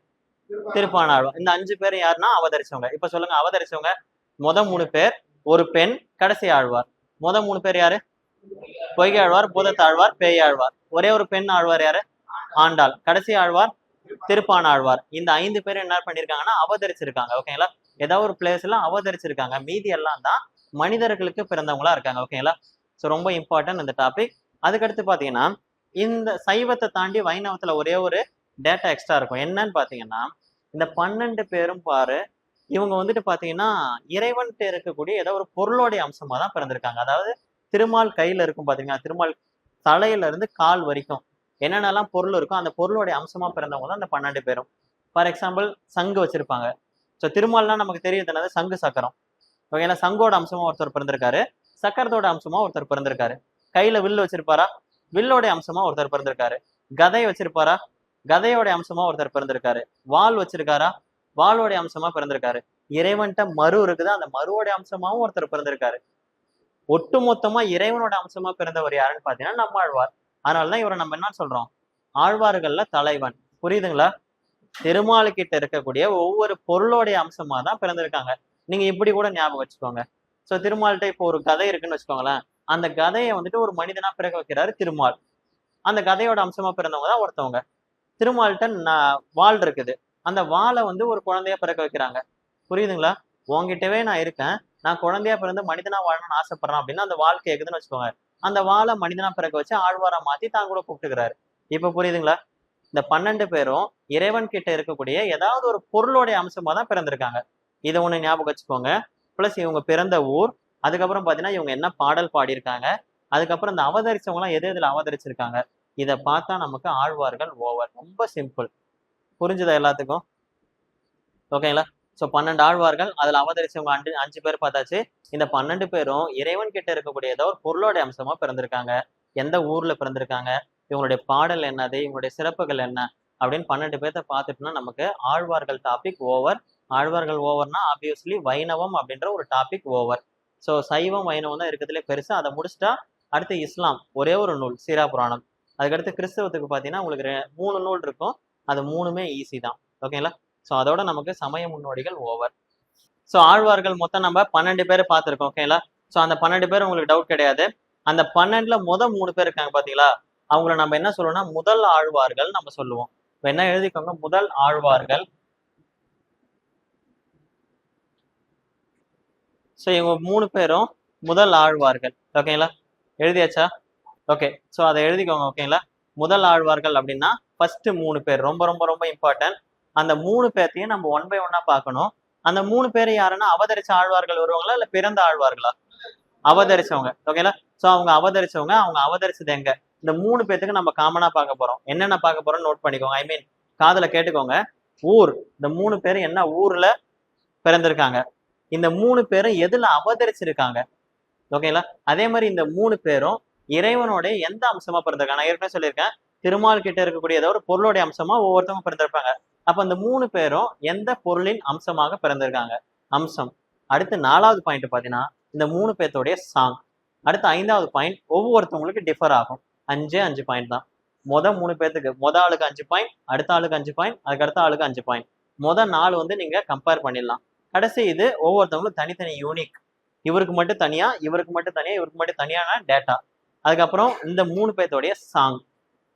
திருப்பானாழ்வார். இந்த 5 பேர் யாருன்னா அவதரிச்சவங்க. இப்ப சொல்லுங்க, அவதரிச்சவங்க 3 பேர், ஒரு பெண், கடைசி ஆழ்வார். 3 பேர் யாரு? பொய்யாழ்வார், பூதத்தாழ்வார், பேயாழ்வார். ஒரே ஒரு பெண் ஆழ்வார் யாரு? ஆண்டாள். கடைசி ஆழ்வார் திருப்பானாழ்வார். இந்த 5 பேரும் என்ன பண்ணிருக்காங்கன்னா அவதரிச்சிருக்காங்க. ஓகேங்களா? ஏதாவது ஒரு பிளேஸ்ல அவதரிச்சிருக்காங்க. மீதி எல்லாம் தான் மனிதர்களுக்கு பிறந்தவங்களா இருக்காங்க. ஓகேங்களா? ஸோ ரொம்ப இம்பார்ட்டன்ட் இந்த டாபிக். அதுக்கடுத்து பாத்தீங்கன்னா இந்த சைவத்தை தாண்டி வைணவத்துல ஒரே ஒரு டேட்டா எக்ஸ்ட்ரா இருக்கும். என்னன்னு பாத்தீங்கன்னா இந்த 12 பேரும் பாரு, இவங்க வந்துட்டு பாத்தீங்கன்னா இறைவன்கிட்ட இருக்கக்கூடிய ஏதோ ஒரு பொருளோடைய அம்சமா தான் பிறந்திருக்காங்க. அதாவது திருமால் கையில இருக்கும் பாத்தீங்கன்னா, திருமால் தலையில இருந்து கால் வரைக்கும் என்னென்னலாம் பொருள் இருக்கும் அந்த பொருளோடைய அம்சமா பிறந்தவங்க தான் இந்த 12 பேரும். ஃபார் எக்ஸாம்பிள் சங்கு வச்சிருப்பாங்க. ஸோ திருமால்னா நமக்கு தெரியுது என்னது, சங்கு சக்கரம். ஓகேங்களா? சங்கோட அம்சமா ஒருத்தர் பிறந்திருக்காரு, சக்கரத்தோட அம்சமா ஒருத்தர் பிறந்திருக்காரு. கையில வில்லு வச்சிருப்பாரா, வில்லோட அம்சமா ஒருத்தர் பிறந்திருக்காரு. கதை வச்சிருப்பாரா, கதையோட அம்சமா ஒருத்தர் பிறந்திருக்காரு. வாள் வச்சிருக்காரா, வாளோட அம்சமா பிறந்திருக்காரு. இறைவன்ட்ட மறு இருக்குது, அந்த மறுவோட அம்சமாவும் ஒருத்தர் பிறந்திருக்காரு. ஒட்டு மொத்தமா இறைவனோட அம்சமா பிறந்தவர் யாருன்னு பாத்தீங்கன்னா நம்மாழ்வார். அதனாலதான் இவரை நம்ம என்ன சொல்றோம், ஆழ்வார்கள்ல தலைவன். புரியுதுங்களா? திருமாலுக்கிட்ட இருக்கக்கூடிய ஒவ்வொரு பொருளோடைய அம்சமா தான் பிறந்திருக்காங்க. நீங்க இப்படி கூட ஞாபகம் வச்சுக்கோங்க. சோ திருமால்கிட்ட இப்போ ஒரு கதை இருக்குன்னு வச்சுக்கோங்களேன். அந்த கதையை வந்துட்டு ஒரு மனிதனா பிறக்க வைக்கிறாரு திருமால். அந்த கதையோட அம்சமா பிறந்தவங்க தான் ஒருத்தவங்க. திருமால்கிட்ட வாள் இருக்குது. அந்த வாளை வந்து ஒரு குழந்தையா பிறக்க வைக்கிறாங்க. புரியுதுங்களா? உன்கிட்டவே நான் இருக்கேன். நான் குழந்தையா பிறந்து மனிதனா வாழணும்னு ஆசைப்படுறேன் அப்படின்னா அந்த வாள் கேக்குதுன்னு வச்சுக்கோங்க. அந்த வாளை மனிதனா பிறக்க வச்சு ஆழ்வாரா மாத்தி தான் கூட கூப்பிட்டுக்கிறாரு. இப்ப புரியுதுங்களா? இந்த 12 பேரும் இறைவன் கிட்ட இருக்கக்கூடிய ஏதாவது ஒரு பொருளுடைய அம்சமா தான் பிறந்திருக்காங்க. இதை ஒண்ணு ஞாபகம் வச்சுக்கோங்க. பிளஸ் இவங்க பிறந்த ஊர், அதுக்கப்புறம் பாத்தீங்கன்னா இவங்க என்ன பாடல் பாடியிருக்காங்க, அதுக்கப்புறம் இந்த அவதரிச்சவங்க எல்லாம் எது எதுல அவதரிச்சிருக்காங்க, இதை பார்த்தா நமக்கு ஆழ்வார்கள் ஓவர். ரொம்ப சிம்பிள். புரிஞ்சுதா எல்லாத்துக்கும்? ஓகேங்களா? சோ 12 ஆழ்வார்கள், அதுல அவதரிச்சவங்க 5 பேர் பார்த்தாச்சு. இந்த 12 பேரும் இறைவன் கிட்ட இருக்கக்கூடிய ஏதோ ஒரு பொருளோட அம்சமா பிறந்திருக்காங்க. எந்த ஊர்ல பிறந்திருக்காங்க, இவங்களுடைய பாடல் என்னது, இவங்களுடைய சிறப்புகள் என்ன அப்படின்னு 12 பேர்த்த பார்த்துட்டோம்னா நமக்கு ஆழ்வார்கள் டாபிக் ஓவர். ஆழ்வார்கள் ஓவர்னா ஆப்வியஸ்லி வைணவம் அப்படின்ற ஒரு டாபிக் ஓவர். சோ சைவம் வைணவம் தான் இருக்கிறதுலே பெருசு. அதை முடிச்சுட்டா அடுத்து இஸ்லாம் ஒரே ஒரு நூல் சீரா புராணம். அதுக்கடுத்து கிறிஸ்தவத்துக்கு பாத்தீங்கன்னா உங்களுக்கு 3 நூல் இருக்கும். அது 3மே ஈஸி தான். ஓகேங்களா? சோ அதோட நமக்கு சமய முன்னோடிகள் ஓவர். சோ ஆழ்வார்கள் மொத்தம் நம்ம 12 பேரை பார்த்திருக்கோம். ஓகேங்களா? சோ அந்த 12 பேர் உங்களுக்கு டவுட் கிடையாது. அந்த 12ல 3 பேர் இருக்காங்க பாத்தீங்களா, அவங்கள நம்ம என்ன சொல்லுவோம்னா முதல் ஆழ்வார்கள் நம்ம சொல்லுவோம். என்ன எழுதிக்கோங்க, முதல் ஆழ்வார்கள். சோ இவங்க 3 பேரும் முதல் ஆழ்வார்கள். ஓகேங்களா? எழுதியாச்சா? ஓகே. சோ அதை எழுதிக்கோங்க. ஓகேங்களா? முதல் ஆழ்வார்கள் அப்படின்னா ஃபர்ஸ்ட் 3 பேர் ரொம்ப ரொம்ப ரொம்ப இம்பார்ட்டன்ட். அந்த 3 பேர்த்தையும் நம்ம ஒன் பை ஒன்னா பார்க்கணும். அந்த 3 பேர் யாருன்னா அவதரிச்ச ஆழ்வார்கள் வருவாங்களா இல்ல பிறந்த ஆழ்வார்களா? அவதரிச்சவங்க. ஓகேங்களா? சோ அவங்க அவதரிச்சவங்க. அவங்க அவதரிச்சது எங்க? இந்த 3 பேத்துக்கு நம்ம காமனா பார்க்க போறோம். என்னென்ன பார்க்க போறோம் நோட் பண்ணிக்கோங்க. ஐ மீன் காதுல கேட்டுக்கோங்க. ஊர், இந்த 3 பேரும் என்ன ஊர்ல பிறந்திருக்காங்க, இந்த 3 பேரும் எதுல அவதரிச்சிருக்காங்க. ஓகேங்களா? அதே மாதிரி இந்த 3 பேரும் இறைவனோட எந்த அம்சமா பிறந்திருக்காங்க. நான் ஏற்கனவே சொல்லியிருக்கேன், திருமால் கிட்ட இருக்கக்கூடிய ஏதோ ஒரு பொருளுடைய அம்சமா ஒவ்வொருத்தவங்க பிறந்திருப்பாங்க. அப்ப அந்த 3 பேரும் எந்த பொருளின் அம்சமாக பிறந்திருக்காங்க, அம்சம். அடுத்து 4வது பாயிண்ட் பாத்தீங்கன்னா இந்த 3 பேர்த்தோடைய சாங். அடுத்து 5வது பாயிண்ட் ஒவ்வொருத்தவங்களுக்கு டிஃபர் ஆகும். 5 பாயிண்ட் தான். 3 பேர்த்துக்கு ஆளுக்கு 5 பாயிண்ட், அடுத்த ஆளுக்கு 5 பாயிண்ட், அதுக்கு அடுத்த ஆளுக்கு 5 பாயிண்ட். 4 வந்து நீங்க கம்பேர் பண்ணிடலாம். கடைசி இது ஒவ்வொருத்தவங்களும் தனித்தனி யூனிக். இவருக்கு மட்டும் தனியா, இவருக்கு மட்டும் தனியா, இவருக்கு மட்டும் தனியான டேட்டா. அதுக்கப்புறம் இந்த 3 பேர்த்தோடைய சாங்.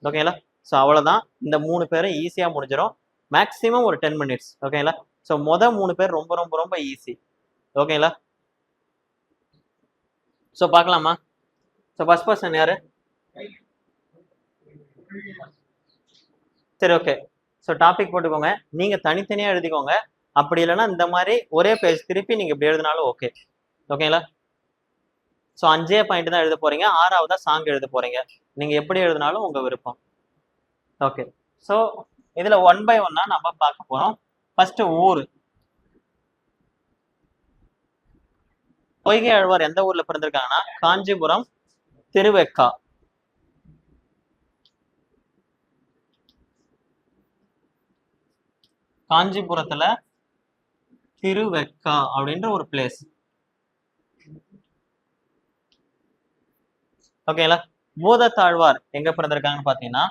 ஓகேங்களா? ஸோ அவ்வளவுதான். இந்த 3 பேரும் ஈஸியா முடிஞ்சிடும். மேக்ஸிமம் ஒரு 10 மினிட்ஸ். ஓகேங்களா? ஸோ 3 பேர் ரொம்ப ரொம்ப ரொம்ப ஈஸி. ஓகேங்களா? ஸோ பார்க்கலாமா? ஸோ ஃபர்ஸ்ட் பர்சன் யாரு? சரி, ஓகே. ஸோ டாபிக் போட்டுக்கோங்க. நீங்க தனித்தனியா எழுதிக்கோங்க. அப்படி இல்லைன்னா இந்த மாதிரி ஒரே பேஜ் திருப்பி நீங்க இப்படி எழுதினாலும் ஓகே. ஓகேங்களா? ஸோ 5 பாயிண்ட் தான் எழுத போறீங்க. 6வதா சாங் எழுத போறீங்க. நீங்க எப்படி எழுதினாலும் உங்க விருப்பம். ஓகே. ஸோ இதுல ஒன் பை ஒன்னா நம்ம பார்க்க போறோம். ஃபர்ஸ்ட் ஊர். பொய்கை ஆழ்வார் எந்த ஊர்ல பிறந்திருக்காங்கன்னா காஞ்சிபுரம் திருவெக்கா. காஞ்சிபுரத்துல திருவெக்கா அப்படின்ற ஒரு பிளேஸ். ஓகேங்களா? பூதத்தாழ்வார் எங்க பிறந்திருக்காங்கன்னு பாத்தீங்கன்னா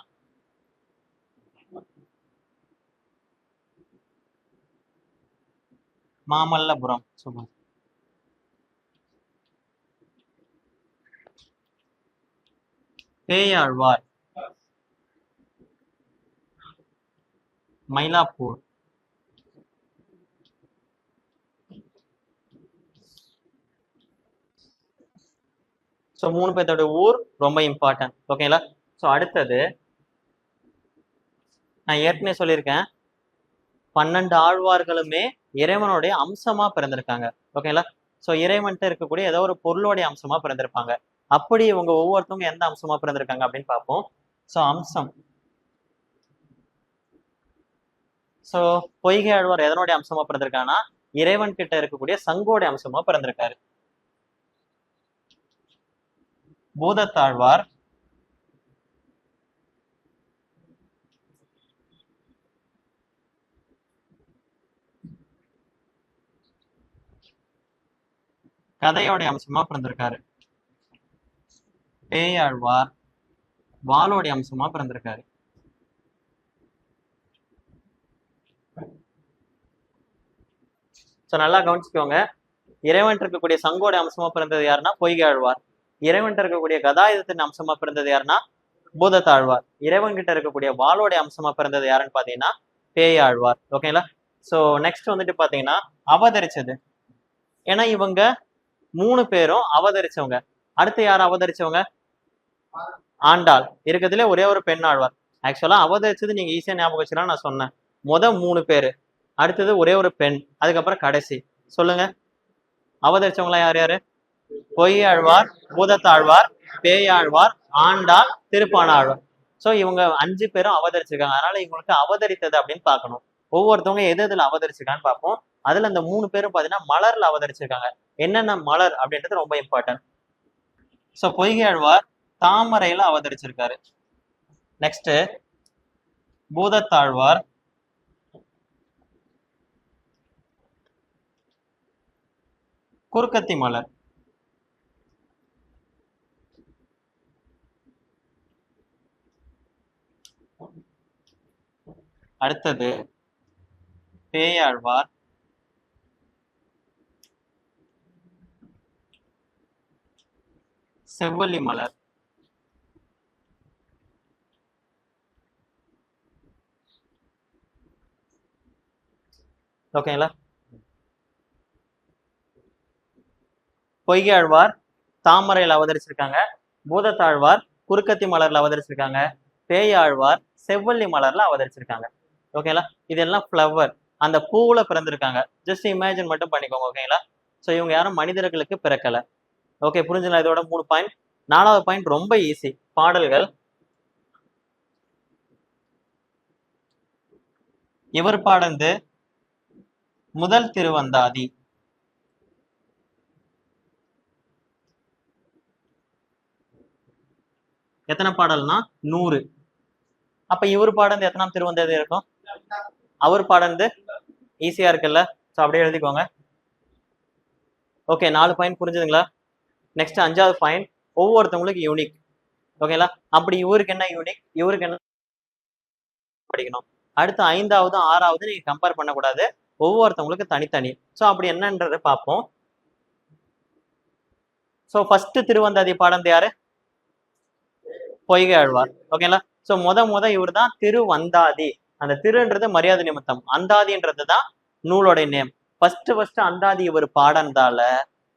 மாமல்லபுரம். சூப்பர். பேயாழ்வார் மயிலாப்பூர். ஸோ 3 பேர்த்தோட ஊர் ரொம்ப இம்பார்ட்டன்ட். ஓகேங்களா? ஸோ அடுத்தது நான் ஏற்கனவே சொல்லியிருக்கேன், 12 ஆழ்வார்களுமே இறைவனுடைய அம்சமா பிறந்திருக்காங்க. ஓகேங்களா? ஸோ இறைவன்கிட்ட இருக்கக்கூடிய ஏதோ ஒரு பொருளுடைய அம்சமா பிறந்திருப்பாங்க. அப்படி இவங்க ஒவ்வொருத்தவங்க எந்த அம்சமா பிறந்திருக்காங்க அப்படின்னு பார்ப்போம். ஸோ அம்சம். ஸோ பொய்கை ஆழ்வார் எதனுடைய அம்சமா பிறந்திருக்காங்கன்னா இறைவன் கிட்ட இருக்கக்கூடிய சங்கோடைய அம்சமா பிறந்திருக்காரு. பூதத்தாழ்வார் கதையோடைய அம்சமா பிறந்திருக்காரு. பேயாழ்வார் வாளோடைய அம்சமா பிறந்திருக்காரு. ஸோ நல்லா கவனிச்சுக்கோங்க. இறைவன் இருக்கக்கூடிய சங்கோட அம்சமா பிறந்தது யாருன்னா பொய்கை ஆழ்வார். இறைவன் இருக்கக்கூடிய கதாயுதத்தின் அம்சமா பிறந்தது யாருன்னா பூதத்தாழ்வார். இறைவன் கிட்ட இருக்கக்கூடிய வாளோட அம்சமா பிறந்தது யாருன்னு பாத்தீங்கன்னா பேயாழ்வார். ஓகேங்களா? ஸோ நெக்ஸ்ட் வந்துட்டு பாத்தீங்கன்னா அவதரிச்சது. ஏன்னா இவங்க 3 பேரும் அவதரிச்சவங்க. அடுத்து யார் அவதரிச்சவங்க? ஆண்டாள். இருக்கிறதுல ஒரே ஒரு பெண் ஆழ்வார். ஆக்சுவலா அவதரிச்சது நீங்க ஈஸியா ஞாபகம் வச்சுக்கலாம். நான் சொன்னேன் 3 பேரு, அடுத்தது ஒரே ஒரு பெண், அதுக்கப்புறம் கடைசி. சொல்லுங்க, அவதரிச்சவங்களா யார் யாரு? பொய்யாழ்வார், பூதத்தாழ்வார், பேயாழ்வார், ஆண்டாள், திருப்பாணாழ்வார். சோ இவங்க 5 பேரும் அவதரிச்சிருக்காங்க. அதனால இவங்களுக்கு அவதரித்தது அப்படின்னு பார்க்கணும். ஒவ்வொருத்தவங்க எது எதுல அவதரிச்சிருக்கான்னு பார்ப்போம். அதுல இந்த 3 பேரும் பாத்தீங்கன்னா மலர்ல அவதரிச்சிருக்காங்க. என்னென்ன மலர் அப்படின்றது ரொம்ப இம்பார்ட்டன்ட். சோ பொய்கையாழ்வார் தாமரையில அவதரிச்சிருக்காரு. நெக்ஸ்ட் பூதத்தாழ்வார் குறுக்கத்தி மலர். அடுத்தது பேயாழ்வார் செவ்வல்லி மலர். ஓகேங்களா? பொய்கையாழ்வார் தாமரையில் அவதரிச்சிருக்காங்க, பூதத்தாழ்வார் குறுக்கத்தி மலர்ல அவதரிச்சிருக்காங்க, பேயாழ்வார் செவ்வல்லி மலர்ல அவதரிச்சிருக்காங்க. ஓகேங்களா? இதெல்லாம் ஃப்ளவர், அந்த பூவுல பிறந்திருக்காங்க. ஜஸ்ட் இமேஜின் மட்டும் பண்ணிக்கோங்க. ஓகேங்களா? ஸோ இவங்க யாரும் மனிதர்களுக்கு பிறக்கல. ஓகே, புரிஞ்சுங்களா? இதோட 3 பாயிண்ட். 4வது பாயிண்ட் ரொம்ப ஈஸி. பாடல்கள். இவர் பாடந்து முதல் திருவந்தாதி. எத்தனை பாடல்னா 100. அப்ப இவர் பாடந்து எத்தனாம் திருவந்தாதி இருக்கும்? அவர் பாடந்து ஈஸியா இருக்குல்ல? ஸோ அப்படியே எழுதிக்கோங்க. ஓகே, 4 பாயிண்ட் புரிஞ்சுதுங்களா? நெக்ஸ்ட் 5வது பாயிண்ட், ஒவ்வொருத்தவங்களுக்கு யூனிக். ஓகேங்களா? அப்படி இவருக்கு என்ன யூனிக், இவருக்கு என்ன படிக்கணும். அடுத்து 5வது 6வது நீங்க கம்பேர் பண்ணக்கூடாது, ஒவ்வொருத்தவங்களுக்கு தனித்தனி. ஸோ அப்படி என்னன்றதை பார்ப்போம். ஸோ ஃபர்ஸ்ட் திருவந்தாதி பாடந்து யாரு? பொய்கை ஆழ்வார். ஓகேங்களா? ஸோ முத இவர் தான் திருவந்தாதி. அந்த திருன்றது மரியாதை நிமித்தம், அந்தாதின்றது தான் நூலோட நேம். ஃபர்ஸ்ட் அந்தாதி இவர் பாடந்தால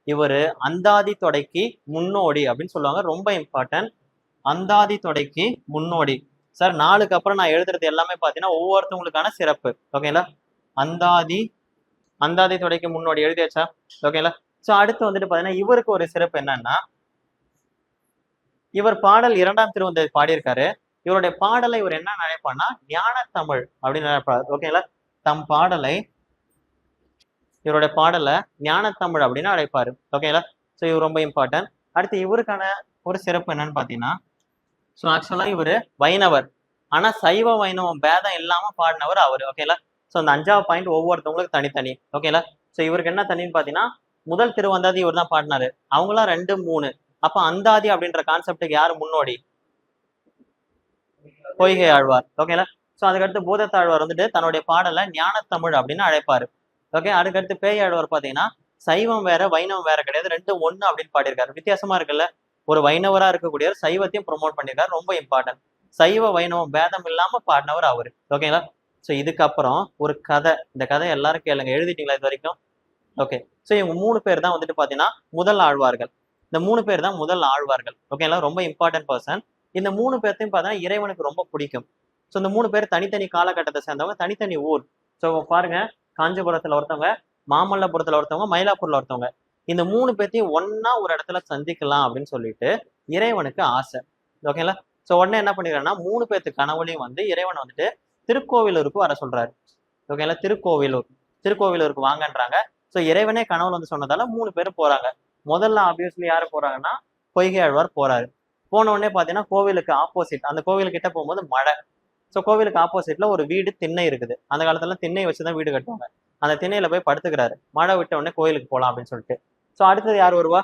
இவரு அந்தாதி தொடைக்கு முன்னோடி அப்படின்னு சொல்லுவாங்க. ரொம்ப இம்பார்ட்டன்ட். அந்தாதி தொடைக்கு முன்னோடி. சார் 4க்கு அப்புறம் நான் எழுதுறது எல்லாமே பாத்தீங்கன்னா ஒவ்வொருத்தவங்களுக்கான சிறப்பு. ஓகேங்களா? அந்தாதி தொடைக்கு முன்னோடி எழுதியாச்சா? ஓகேங்களா? சோ அடுத்து வந்துட்டு பாத்தீங்கன்னா இவருக்கு ஒரு சிறப்பு என்னன்னா, இவர் பாடல் 2ஆம் திருவந்தாதி பாடியிருக்காரு. இவருடைய பாடலை இவர் என்ன நினைப்பார்னா ஞான தமிழ் அப்படின்னு நினைப்பாரு. ஓகேங்களா? இவருடைய பாடலை ஞான தமிழ் அப்படின்னு அழைப்பாரு. ஓகேங்களா? ஸோ இவர் ரொம்ப இம்பார்ட்டன்ட். அடுத்து இவருக்கான ஒரு சிறப்பு என்னன்னு பாத்தீங்கன்னா, ஸோ ஆக்சுவலா இவரு வைணவர், ஆனா சைவ வைணவம் பேதம் இல்லாம பாடினவர் அவரு. ஓகேங்களா? ஸோ அந்த 5வது பாயிண்ட் ஒவ்வொருத்தவங்களுக்கு தனித்தனி. ஓகேங்களா? ஸோ இவருக்கு என்ன தனின்னு பாத்தீங்கன்னா, முதல் திருவந்தாதி இவர் தான் பாடினாரு, அவங்களாம் 2, 3. அப்ப அந்தாதி அப்படின்ற கான்செப்டுக்கு யாரு முன்னோடி? பொய்கை ஆழ்வார். ஓகேங்களா? ஸோ அதுக்கடுத்து பூதத்தாழ்வார் வந்துட்டு தன்னுடைய பாடலை ஞான தமிழ் அப்படின்னு அழைப்பாரு. ஓகே, அதுக்கடுத்து பேயாழ்வார் பாத்தீங்கன்னா சைவம் வேற வைணவம் வேற கிடையாது, 2 1 அப்படின்னு பாடியிருக்காரு. வித்தியாசமா இருக்குல்ல? ஒரு வைணவரா இருக்கக்கூடிய சைவத்தையும் ப்ரொமோட் பண்ணியிருக்காரு. ரொம்ப இம்பார்ட்டன்ட். சைவ வைணவம் பேதம் இல்லாம பாடினவர் அவரு. ஓகேங்களா? ஸோ இதுக்கப்புறம் ஒரு கதை. இந்த கதை எல்லாரும் கேளுங்க. எழுதிட்டீங்களா இது வரைக்கும்? ஓகே. ஸோ இவங்க 3 பேர் தான் வந்துட்டு பாத்தீங்கன்னா முதல் ஆழ்வார்கள். இந்த 3 பேர் தான் முதல் ஆழ்வார்கள். ஓகேங்களா? ரொம்ப இம்பார்ட்டன்ட் பர்சன். இந்த 3 பேர்த்தையும் பார்த்தீங்கன்னா இறைவனுக்கு ரொம்ப பிடிக்கும். ஸோ இந்த 3 பேர் தனித்தனி காலகட்டத்தை சேர்ந்தவங்க, தனித்தனி ஊர். ஸோ பாருங்க, காஞ்சிபுரத்துல ஒருத்தவங்க, மாமல்லபுரத்துல ஒருத்தவங்க, மயிலாப்பூர்ல ஒருத்தவங்க. இந்த 3 பேர்த்தையும் ஒன்னா ஒரு இடத்துல சந்திக்கலாம் அப்படின்னு சொல்லிட்டு இறைவனுக்கு ஆசை. ஓகேங்களா? ஸோ உடனே என்ன பண்ணிடுறாங்கன்னா 3 பேர்த்து கனவுலையும் வந்து இறைவன் வந்துட்டு திருக்கோவிலூருக்கு வர சொல்றாரு. ஓகேங்களா? திருக்கோவிலூருக்கு வாங்கன்றாங்க. ஸோ இறைவனே கனவுல வந்து சொன்னதால 3 பேரும் போறாங்க. முதல்ல ஆப்வியஸ்லி யாரு போறாங்கன்னா பொய்கை ஆழ்வார் போறாரு. போன உடனே பாத்தீங்கன்னா கோவிலுக்கு ஆப்போசிட், அந்த கோவிலுக்கிட்ட போகும்போது மழை. ஸோ கோவிலுக்கு ஆப்போசிட்ல ஒரு வீடு திண்ணை இருக்குது. அந்த காலத்துல திண்ணை வச்சுதான் வீடு கட்டுவாங்க. அந்த திண்ணையில போய் படுத்துக்கிறாரு. மழை விட்ட உடனே கோயிலுக்கு போலாம் அப்படின்னு சொல்லிட்டு. ஸோ அடுத்தது யார் வருவா?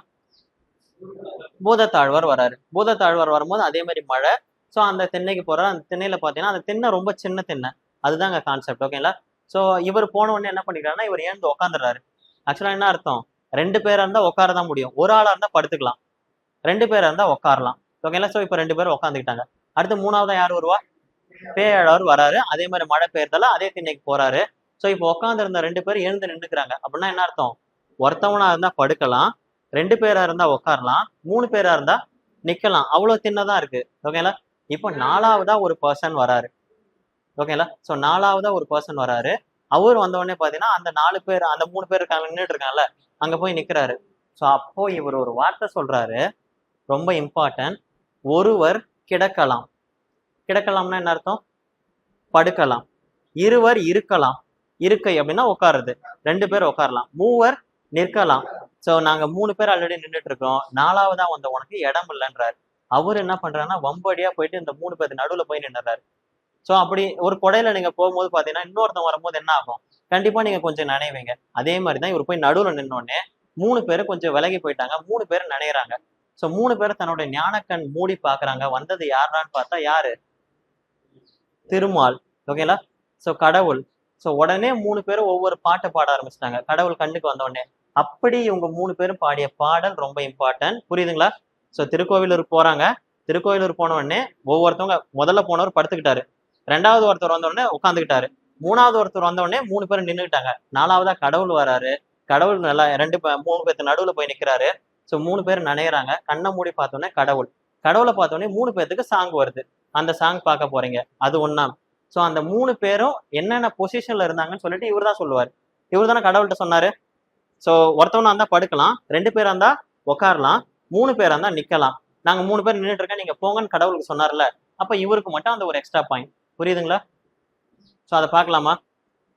பூதத்தாழ்வார் வராரு. பூதத்தாழ்வார் வரும்போது அதே மாதிரி மழை. ஸோ அந்த திண்ணைக்கு போறாரு. அந்த திண்ணையில பாத்தீங்கன்னா அந்த திண்ணை ரொம்ப சின்ன திண்ணை. அதுதாங்க கான்செப்ட். ஓகேங்களா? ஸோ இவர் போன உடனே என்ன பண்ணிக்கிறாருன்னா இவர் ஏந்து உட்காந்துடுறாரு. ஆக்சுவலா என்ன அர்த்தம்? 2 பேரா இருந்தா உட்காரதான் முடியும், ஒரு ஆளா இருந்தா படுத்துக்கலாம், 2 பேரா இருந்தா உட்காரலாம். ஓகேங்களா? சோ இப்ப 2 பேரும் உட்காந்துக்கிட்டாங்க. அடுத்து 3ஆவதா யார் வருவா? பேயாளர் வராரு. அதே மாதிரி மழை பெய்யறதால அதே திண்ணைக்கு போறாரு. சோ இப்போ உட்கார்ந்து இருந்த 2 பேரும் எழுந்து நின்னுக்கிறாங்க. அப்படின்னா என்ன அர்த்தம்? ஒருத்தவனா இருந்தா படுக்கலாம், 2 பேரா இருந்தா உட்காரலாம், 3 பேரா இருந்தா நிக்கலாம். அவ்வளவு திண்ணதான் இருக்கு. ஓகேங்களா? இப்போ 4ஆவதா ஒரு பர்சன் வராரு. ஓகேங்களா? சோ 4ஆவதா ஒரு பர்சன் வராரு. அவர் வந்த உடனே பாத்தீங்கன்னா அந்த 4 பேர், அந்த 3 பேர் இருக்காங்க, நின்னுட்டு இருக்காங்கல்ல, அங்க போய் நிக்கிறாரு. சோ அப்போ இவர் ஒரு வார்த்தை சொல்றாரு, ரொம்ப இம்பார்ட்டன்ட். ஒருவர் கிடக்கலாம். கிடக்கலாம்னா என்ன அர்த்தம்? படுக்கலாம். இருவர் இருக்கலாம். இருக்கை அப்படின்னா உட்காருது, 2 பேர் உட்காரலாம். மூவர் நிற்கலாம். சோ நாங்க 3 பேர் ஆல்ரெடி நின்றுட்டு இருக்கோம், 4ஆவதா வந்த உனக்கு இடம் இல்லைன்றாரு. அவர் என்ன பண்றாருன்னா வம்படியா போயிட்டு இந்த 3 பேருக்கு நடுவுல போய் நின்னுறாரு. சோ அப்படி ஒரு கொடையில நீங்க போகும்போது பாத்தீங்கன்னா இன்னொருத்தன் வரும்போது என்ன ஆகும்? கண்டிப்பா நீங்க கொஞ்சம் நனைவீங்க. அதே மாதிரிதான் இவர் போய் நடுவுல நின்னோடனே 3 பேரும் கொஞ்சம் விலகி போயிட்டாங்க, 3 பேரும் நனையறாங்க. சோ 3 பேரும் தன்னுடைய ஞானக்கண் மூடி பாக்குறாங்க. வந்தது யாரான்னு பார்த்தா யாரு? திருமால். ஓகேங்களா? சோ கடவுள். சோ உடனே 3 பேரும் ஒவ்வொரு பாட்டை பாட ஆரம்பிச்சிட்டாங்க, கடவுள் கண்ணுக்கு வந்த உடனே. அப்படி இவங்க 3 பேரும் பாடிய பாடல் ரொம்ப இம்பார்ட்டன்ட். புரியுதுங்களா? சோ திருக்கோவிலூர் போறாங்க. திருக்கோவிலூர் போன உடனே ஒவ்வொருத்தவங்க, முதல்ல போனவர் படுத்துக்கிட்டாரு, 2வது ஒருத்தர் வந்த உடனே உட்காந்துக்கிட்டாரு, 3வது ஒருத்தர் வந்த உடனே 3 பேரும் நின்னுக்கிட்டாங்க, 4ஆவதா கடவுள் வராரு. கடவுள் நல்லா 3 பேருக்கு நடுவுல போய் நிக்கிறாரு. சோ 3 பேர் நனையறாங்க. கண்ணை மூடி பார்த்தோன்னே கடவுள். கடவுளை பார்த்தோன்னே 3 பேத்துக்கு சாங் வருது. அந்த சாங் பார்க்க போறீங்க. அது ஒண்ணாம். சோ அந்த 3 பேரும் என்னென்ன பொசிஷன்ல இருந்தாங்கன்னு சொல்லிட்டு இவர் தான் சொல்லுவாரு. இவர் தானே கடவுள்கிட்ட சொன்னாரு. சோ ஒருத்தவனா இருந்தா படுக்கலாம், 2 பேரா இருந்தா உட்காரலாம், 3 பேரா இருந்தா நிக்கலாம். நாங்க 3 பேர் நின்றுட்டு இருக்கேன், நீங்க போங்கன்னு கடவுளுக்கு சொன்னார்ல. அப்ப இவருக்கு மட்டும் அந்த ஒரு எக்ஸ்ட்ரா பாயிண்ட். புரியுதுங்களா? சோ அதை பார்க்கலாமா?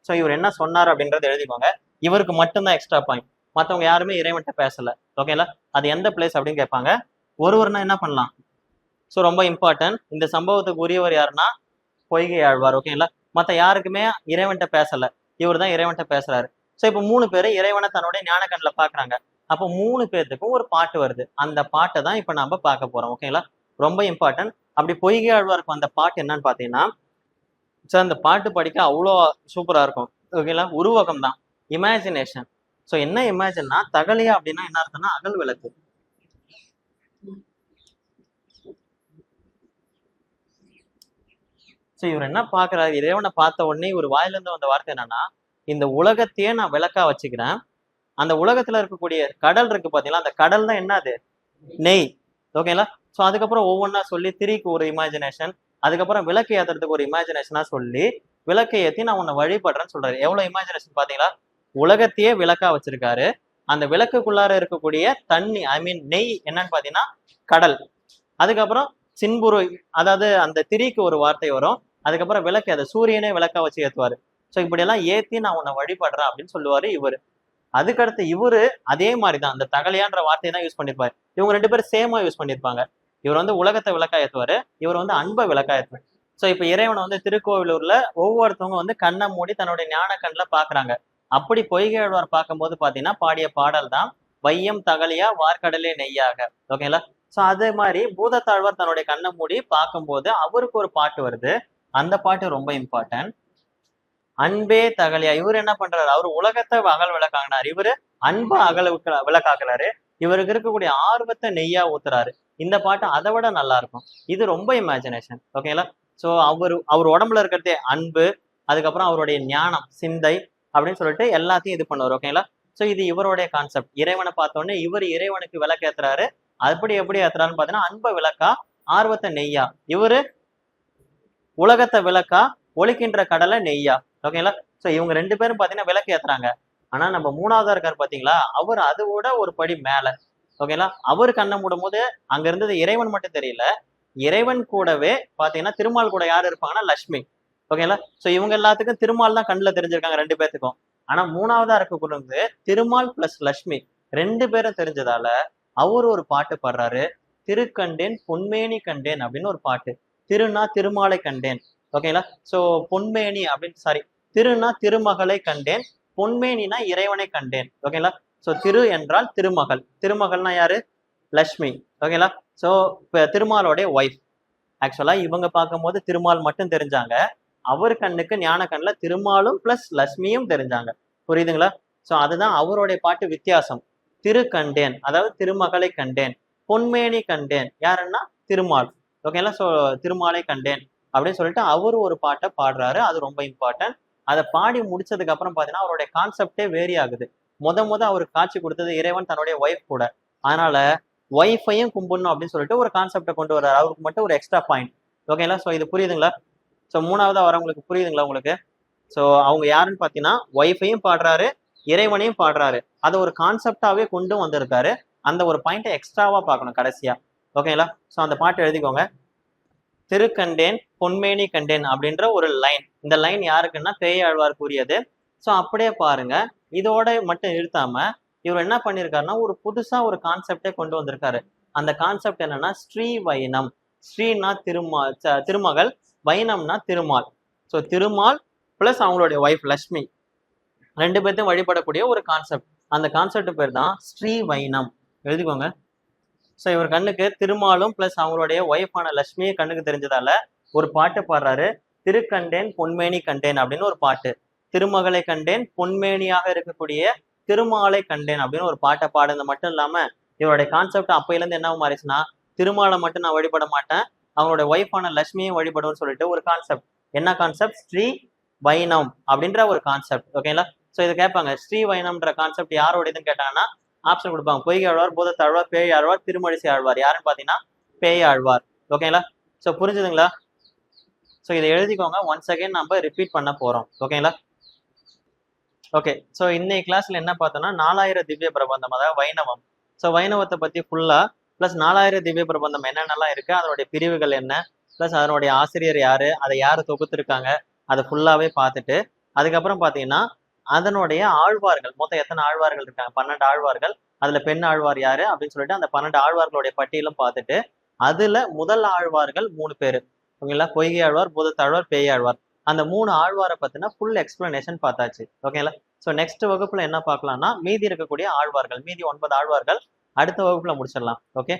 சோ இவர் என்ன சொன்னார் அப்படின்றத எழுதிக்கோங்க. இவருக்கு மட்டும்தான் எக்ஸ்ட்ரா பாயிண்ட், மத்தவங்க யாருமே இறைவன்ட்ட பேசல. ஓகேங்களா? அது எந்த பிளேஸ் அப்படின்னு கேட்பாங்க. ஒருவர்னா என்ன பண்ணலாம்? சோ ரொம்ப இம்பார்ட்டன்ட். இந்த சம்பவத்துக்கு உரியவர் யாருன்னா பொய்கை ஆழ்வார். ஓகேங்களா? மத்த யாருக்குமே இறைவன்ட்ட பேசல, இவர் தான் இறைவன்ட்ட பேசுறாரு. சோ இப்ப 3 பேரு இறைவனை தன்னுடைய ஞான கண்ணுல பாக்குறாங்க. அப்போ 3 பேர்த்துக்கும் ஒரு பாட்டு வருது. அந்த பாட்டை தான் இப்ப நாம பார்க்க போறோம். ஓகேங்களா? ரொம்ப இம்பார்ட்டன்ட். அப்படி பொய்கை ஆழ்வாருக்கு அந்த பாட்டு என்னன்னு பாத்தீங்கன்னா, சார் அந்த பாட்டு படிக்க அவ்வளோ சூப்பரா இருக்கும். ஓகேங்களா? உருவகம் தான், இமேஜினேஷன். சோ என்ன இமேஜின்னா, தகலியா அப்படின்னா என்ன அர்த்தம்னா அகல் விளக்கு. சோ இவர் என்ன பாக்குறாரு, இறைவனை பார்த்த உடனே இவர் வாயில இருந்து வந்த வார்த்தை என்னன்னா, இந்த உலகத்தையே நான் விளக்கா வச்சுக்கிறேன். அந்த உலகத்துல இருக்கக்கூடிய கடல் இருக்கு பாத்தீங்களா, அந்த கடல் தான் என்னது? நெய். ஓகேங்களா? சோ அதுக்கப்புறம் ஒவ்வொன்றா சொல்லி திரிக்கு ஒரு இமேஜினேஷன், அதுக்கப்புறம் விளக்கு ஏத்துறதுக்கு ஒரு இமேஜினேஷனா சொல்லி விளக்கை ஏத்தி நான் உன்னை வழிபடுறேன்னு சொல்றாரு. எவ்வளவு இமேஜினேஷன் பாத்தீங்களா? உலகத்தையே விளக்கா வச்சிருக்காரு. அந்த விளக்குக்குள்ளார இருக்கக்கூடிய தண்ணி, ஐ மீன் நெய் என்னன்னு பாத்தீங்கன்னா கடல். அதுக்கப்புறம் சின்புரு, அதாவது அந்த திரிக்கு ஒரு வார்த்தை வரும். அதுக்கப்புறம் விளக்கு, அதை சூரியனே விளக்கா வச்சு ஏத்துவாரு. சோ இப்படி எல்லாம் ஏத்தி நான் உன்னை வழிபடுறேன் அப்படின்னு சொல்லுவாரு இவரு. அதுக்கடுத்து இவரு அதே மாதிரிதான் அந்த தகலையான்ற வார்த்தையை தான் யூஸ் பண்ணிருப்பாரு. இவங்க 2 பேரும் சேமா யூஸ் பண்ணிருப்பாங்க. இவர் வந்து உலகத்தை விளக்கா ஏத்துவாரு, இவர் வந்து அன்பை விளக்கா ஏத்துவாரு. சோ இப்ப இறைவனை வந்து திருக்கோவிலூர்ல ஒவ்வொருத்தவங்க வந்து கண்ணை மூடி தன்னுடைய ஞான கண்ணுல பாக்குறாங்க. அப்படி பொய்கை ஆழ்வார் பார்க்கும்போது பாத்தீங்கன்னா பாடிய பாடல் தான் வையம் தகலியா வார்க்கடலே நெய்யாக. ஓகேங்களா? சோ அதே மாதிரி பூதத்தாழ்வார் தன்னுடைய கண்ணை மூடி பார்க்கும்போது அவருக்கு ஒரு பாட்டு வருது. அந்த பாட்டு ரொம்ப இம்பார்ட்டன்ட். அன்பே தகலியா. இவர் என்ன பண்றாரு, அவர் உலகத்தை அகல் விளக்காங்கினார், இவரு அன்பு அகல விளக்காக்குறாரு. இவருக்கு இருக்கக்கூடிய ஆர்வத்தை நெய்யா ஊத்துறாரு. இந்த பாட்டு அதை விட நல்லா இருக்கும். இது ரொம்ப இமேஜினேஷன். ஓகேங்களா? சோ அவர் உடம்புல இருக்கிறதே அன்பு, அதுக்கப்புறம் அவருடைய ஞானம், சிந்தை அப்படின்னு சொல்லிட்டு எல்லாத்தையும் இது பண்ணுவார். ஓகேங்களா? சோ இது இவருடைய கான்செப்ட். இறைவனை பார்த்தோன்னே இவர் இறைவனுக்கு விளக்கு ஏத்துறாரு. அப்படி எப்படி ஏத்துறாருன்னு பாத்தீங்கன்னா, அன்பை விளக்கா, ஆர்வத்தை நெய்யா. இவரு உலகத்தை விளக்கா, ஒழிக்கின்ற கடலை நெய்யா. ஓகேங்களா? சோ இவங்க 2 பேரும் பாத்தீங்கன்னா விளக்கு ஏத்துறாங்க. ஆனா நம்ம 3ஆவதா இருக்காரு பாத்தீங்களா, அவர் அது விட ஒரு படி மேல. ஓகேங்களா? அவர் கண்ணை மூடும் போது அங்க இருந்தது இறைவன் மட்டும் தெரியல, இறைவன் கூடவே பாத்தீங்கன்னா திருமால் கூட யாரு இருப்பாங்கன்னா லட்சுமி. ஓகேங்களா? சோ இவங்க எல்லாத்துக்கும் திருமால் தான் கண்ணுல தெரிஞ்சிருக்காங்க 2 பேத்துக்கும். ஆனா 3ஆவதா இருக்கக்கூடிய திருமால் பிளஸ் லட்சுமி 2 பேரும் தெரிஞ்சதால அவரு ஒரு பாட்டு பாடுறாரு. திருக்கண்டேன் பொன்மேனி கண்டேன் அப்படின்னு ஒரு பாட்டு. திருனா திருமாலை கண்டேன். ஓகேங்களா? சோ பொன்மேனி அப்படின்னு, சாரி, திருனா திருமகளை கண்டேன், பொன்மேனினா இறைவனை கண்டேன். ஓகேங்களா? சோ திரு என்றால் திருமகள். திருமகள்னா யாரு? லட்சுமி. ஓகேங்களா? சோ இப்ப திருமாலோடைய ஒய்ஃப். ஆக்சுவலா இவங்க பார்க்கும்போது திருமால் மட்டும் தெரிஞ்சாங்க, அவர் கண்ணுக்கு ஞான கண்ணுல திருமாலும் பிளஸ் லட்சுமியும் தெரிஞ்சாங்க. புரியுதுங்களா? ஸோ அதுதான் அவருடைய பாட்டு வித்தியாசம். திரு கண்டேன், அதாவது திருமகளை கண்டேன். பொன்மேனி கண்டேன், யாருன்னா திருமால். ஓகேங்களா? ஸோ திருமாலை கண்டேன் அப்படின்னு சொல்லிட்டு அவரு ஒரு பாட்டை பாடுறாரு. அது ரொம்ப இம்பார்ட்டன்ட். அதை பாடி முடிச்சதுக்கு அப்புறம் பாத்தீங்கன்னா அவருடைய கான்செப்டே வேரி ஆகுது. முத அவருக்கு காட்சி கொடுத்தது இறைவன் தன்னுடைய ஒய்ஃப் கூட. அதனால ஒய்ஃபையும் கும்பிடணும் அப்படின்னு சொல்லிட்டு ஒரு கான்செப்டை கொண்டு வர்றாரு. அவருக்கு மட்டும் ஒரு எக்ஸ்ட்ரா பாயிண்ட். ஓகேங்களா? ஸோ இது புரியுதுங்களா? ஸோ மூணாவதா வரவங்களுக்கு புரியுதுங்களா உங்களுக்கு? ஸோ அவங்க யாருன்னு பாத்தீங்கன்னா ஒய்ஃபையும் பாடுறாரு, இறைவனையும் பாடுறாரு. அதை ஒரு கான்செப்டாவே கொண்டு வந்திருக்காரு. அந்த ஒரு பாயிண்ட்டை எக்ஸ்ட்ராவா பார்க்கணும் கடைசியா. ஓகேங்களா? ஸோ அந்த பாட்டு எழுதிக்கோங்க. திருக்கண்டேன் பொன்மேனி கண்டேன் அப்படின்ற ஒரு லைன். இந்த லைன் யாருக்குன்னா பேயாழ்வார் கூறியது. ஸோ அப்படியே பாருங்க. இதோட மட்டும் நிறுத்தாம இவர் என்ன பண்ணியிருக்காருன்னா ஒரு புதுசா ஒரு கான்செப்டே கொண்டு வந்திருக்காரு. அந்த கான்செப்ட் என்னன்னா ஸ்ரீ வைனம். ஸ்ரீனா திருமகள், வைனம்னா திருமால். ஸோ திருமால் பிளஸ் அவங்களுடைய ஒய்ஃப் லட்சுமி ரெண்டு பேர்த்தையும் வழிபடக்கூடிய ஒரு கான்செப்ட். அந்த கான்செப்ட் பேர் தான் ஸ்ரீ வைனம். எழுதிக்கோங்க. ஸோ இவர் கண்ணுக்கு திருமாலும் பிளஸ் அவங்களுடைய ஒய்ஃபான லட்சுமியை கண்ணுக்கு தெரிஞ்சதால ஒரு பாட்டு பாடுறாரு. திருக்கண்டேன் பொன்மேனி கண்டேன் அப்படின்னு ஒரு பாட்டு. திருமகளை கண்டேன், பொன்மேனியாக இருக்கக்கூடிய திருமாலை கண்டேன் அப்படின்னு ஒரு பாட்டை பாடுறது மட்டும் இல்லாம இவருடைய கான்செப்ட் அப்பையில இருந்து என்ன மாறிச்சுன்னா திருமாலை மட்டும் நான் வழிபட மாட்டேன், அவங்களுடைய ஒய்ஃபான லட்சுமியும் வழிபடும்னு சொல்லிட்டு ஒரு கான்செப்ட். என்ன கான்செப்ட்? ஸ்ரீ வைனம் அப்படின்ற ஒரு கான்செப்ட். ஓகேங்களா? ஸோ இதை கேட்பாங்க. ஸ்ரீ வைனம்ன்ற கான்செப்ட் யாரோடையதுன்னு கேட்டாங்கன்னா ஆப்ஷன் கொடுப்பாங்க. பொய்கை ஆழ்வார், பூதத்தாழ்வார், பேய் ஆழ்வார், திருமழிசை ஆழ்வார். யாருன்னு பாத்தீங்கன்னா பேய் ஆழ்வார். ஓகேங்களா? ஸோ புரிஞ்சுதுங்களா? ஸோ இதை எழுதிக்கோங்க. ஒன்ஸ் அகைன் நம்ம ரிப்பீட் பண்ண போறோம். ஓகேங்களா? ஓகே. ஸோ இன்னைக்கு கிளாஸ்ல என்ன பார்த்தோம்னா 4000 திவ்ய பிரபந்தம், அதாவது வைணவம். ஸோ வைணவத்தை பத்தி ஃபுல்லா பிளஸ் 4000 திவ்ய பிரபந்தம் என்னென்னலாம் இருக்கு, அதனுடைய பிரிவுகள் என்ன, பிளஸ் அதனுடைய ஆசிரியர் யாரு, அதை யாரு தொகுத்திருக்காங்க, அதை ஃபுல்லாவே பார்த்துட்டு அதுக்கப்புறம் பாத்தீங்கன்னா அதனுடைய ஆழ்வார்கள் மொத்தம் எத்தனை ஆழ்வார்கள் இருக்காங்க, 12 ஆழ்வார்கள். அதுல பெண் ஆழ்வார் யாரு அப்படின்னு சொல்லிட்டு அந்த 12 ஆழ்வார்களுடைய பட்டியலும் பார்த்துட்டு அதுல முதல் ஆழ்வார்கள் 3 பேரு. ஓகேங்களா? பொய்கை ஆழ்வார், பூதத்தாழ்வார், பேய் ஆழ்வார். அந்த 3 ஆழ்வாரை பத்தின ஃபுல் எக்ஸ்பிளனேஷன் பார்த்தாச்சு. ஓகேங்களா? ஸோ நெக்ஸ்ட் வகுப்புல என்ன பார்க்கலாம்னா மீதி இருக்கக்கூடிய ஆழ்வார்கள், மீதி 9 ஆழ்வார்கள் அடுத்த வகுப்புல முடிச்சிடலாம். ஓகே.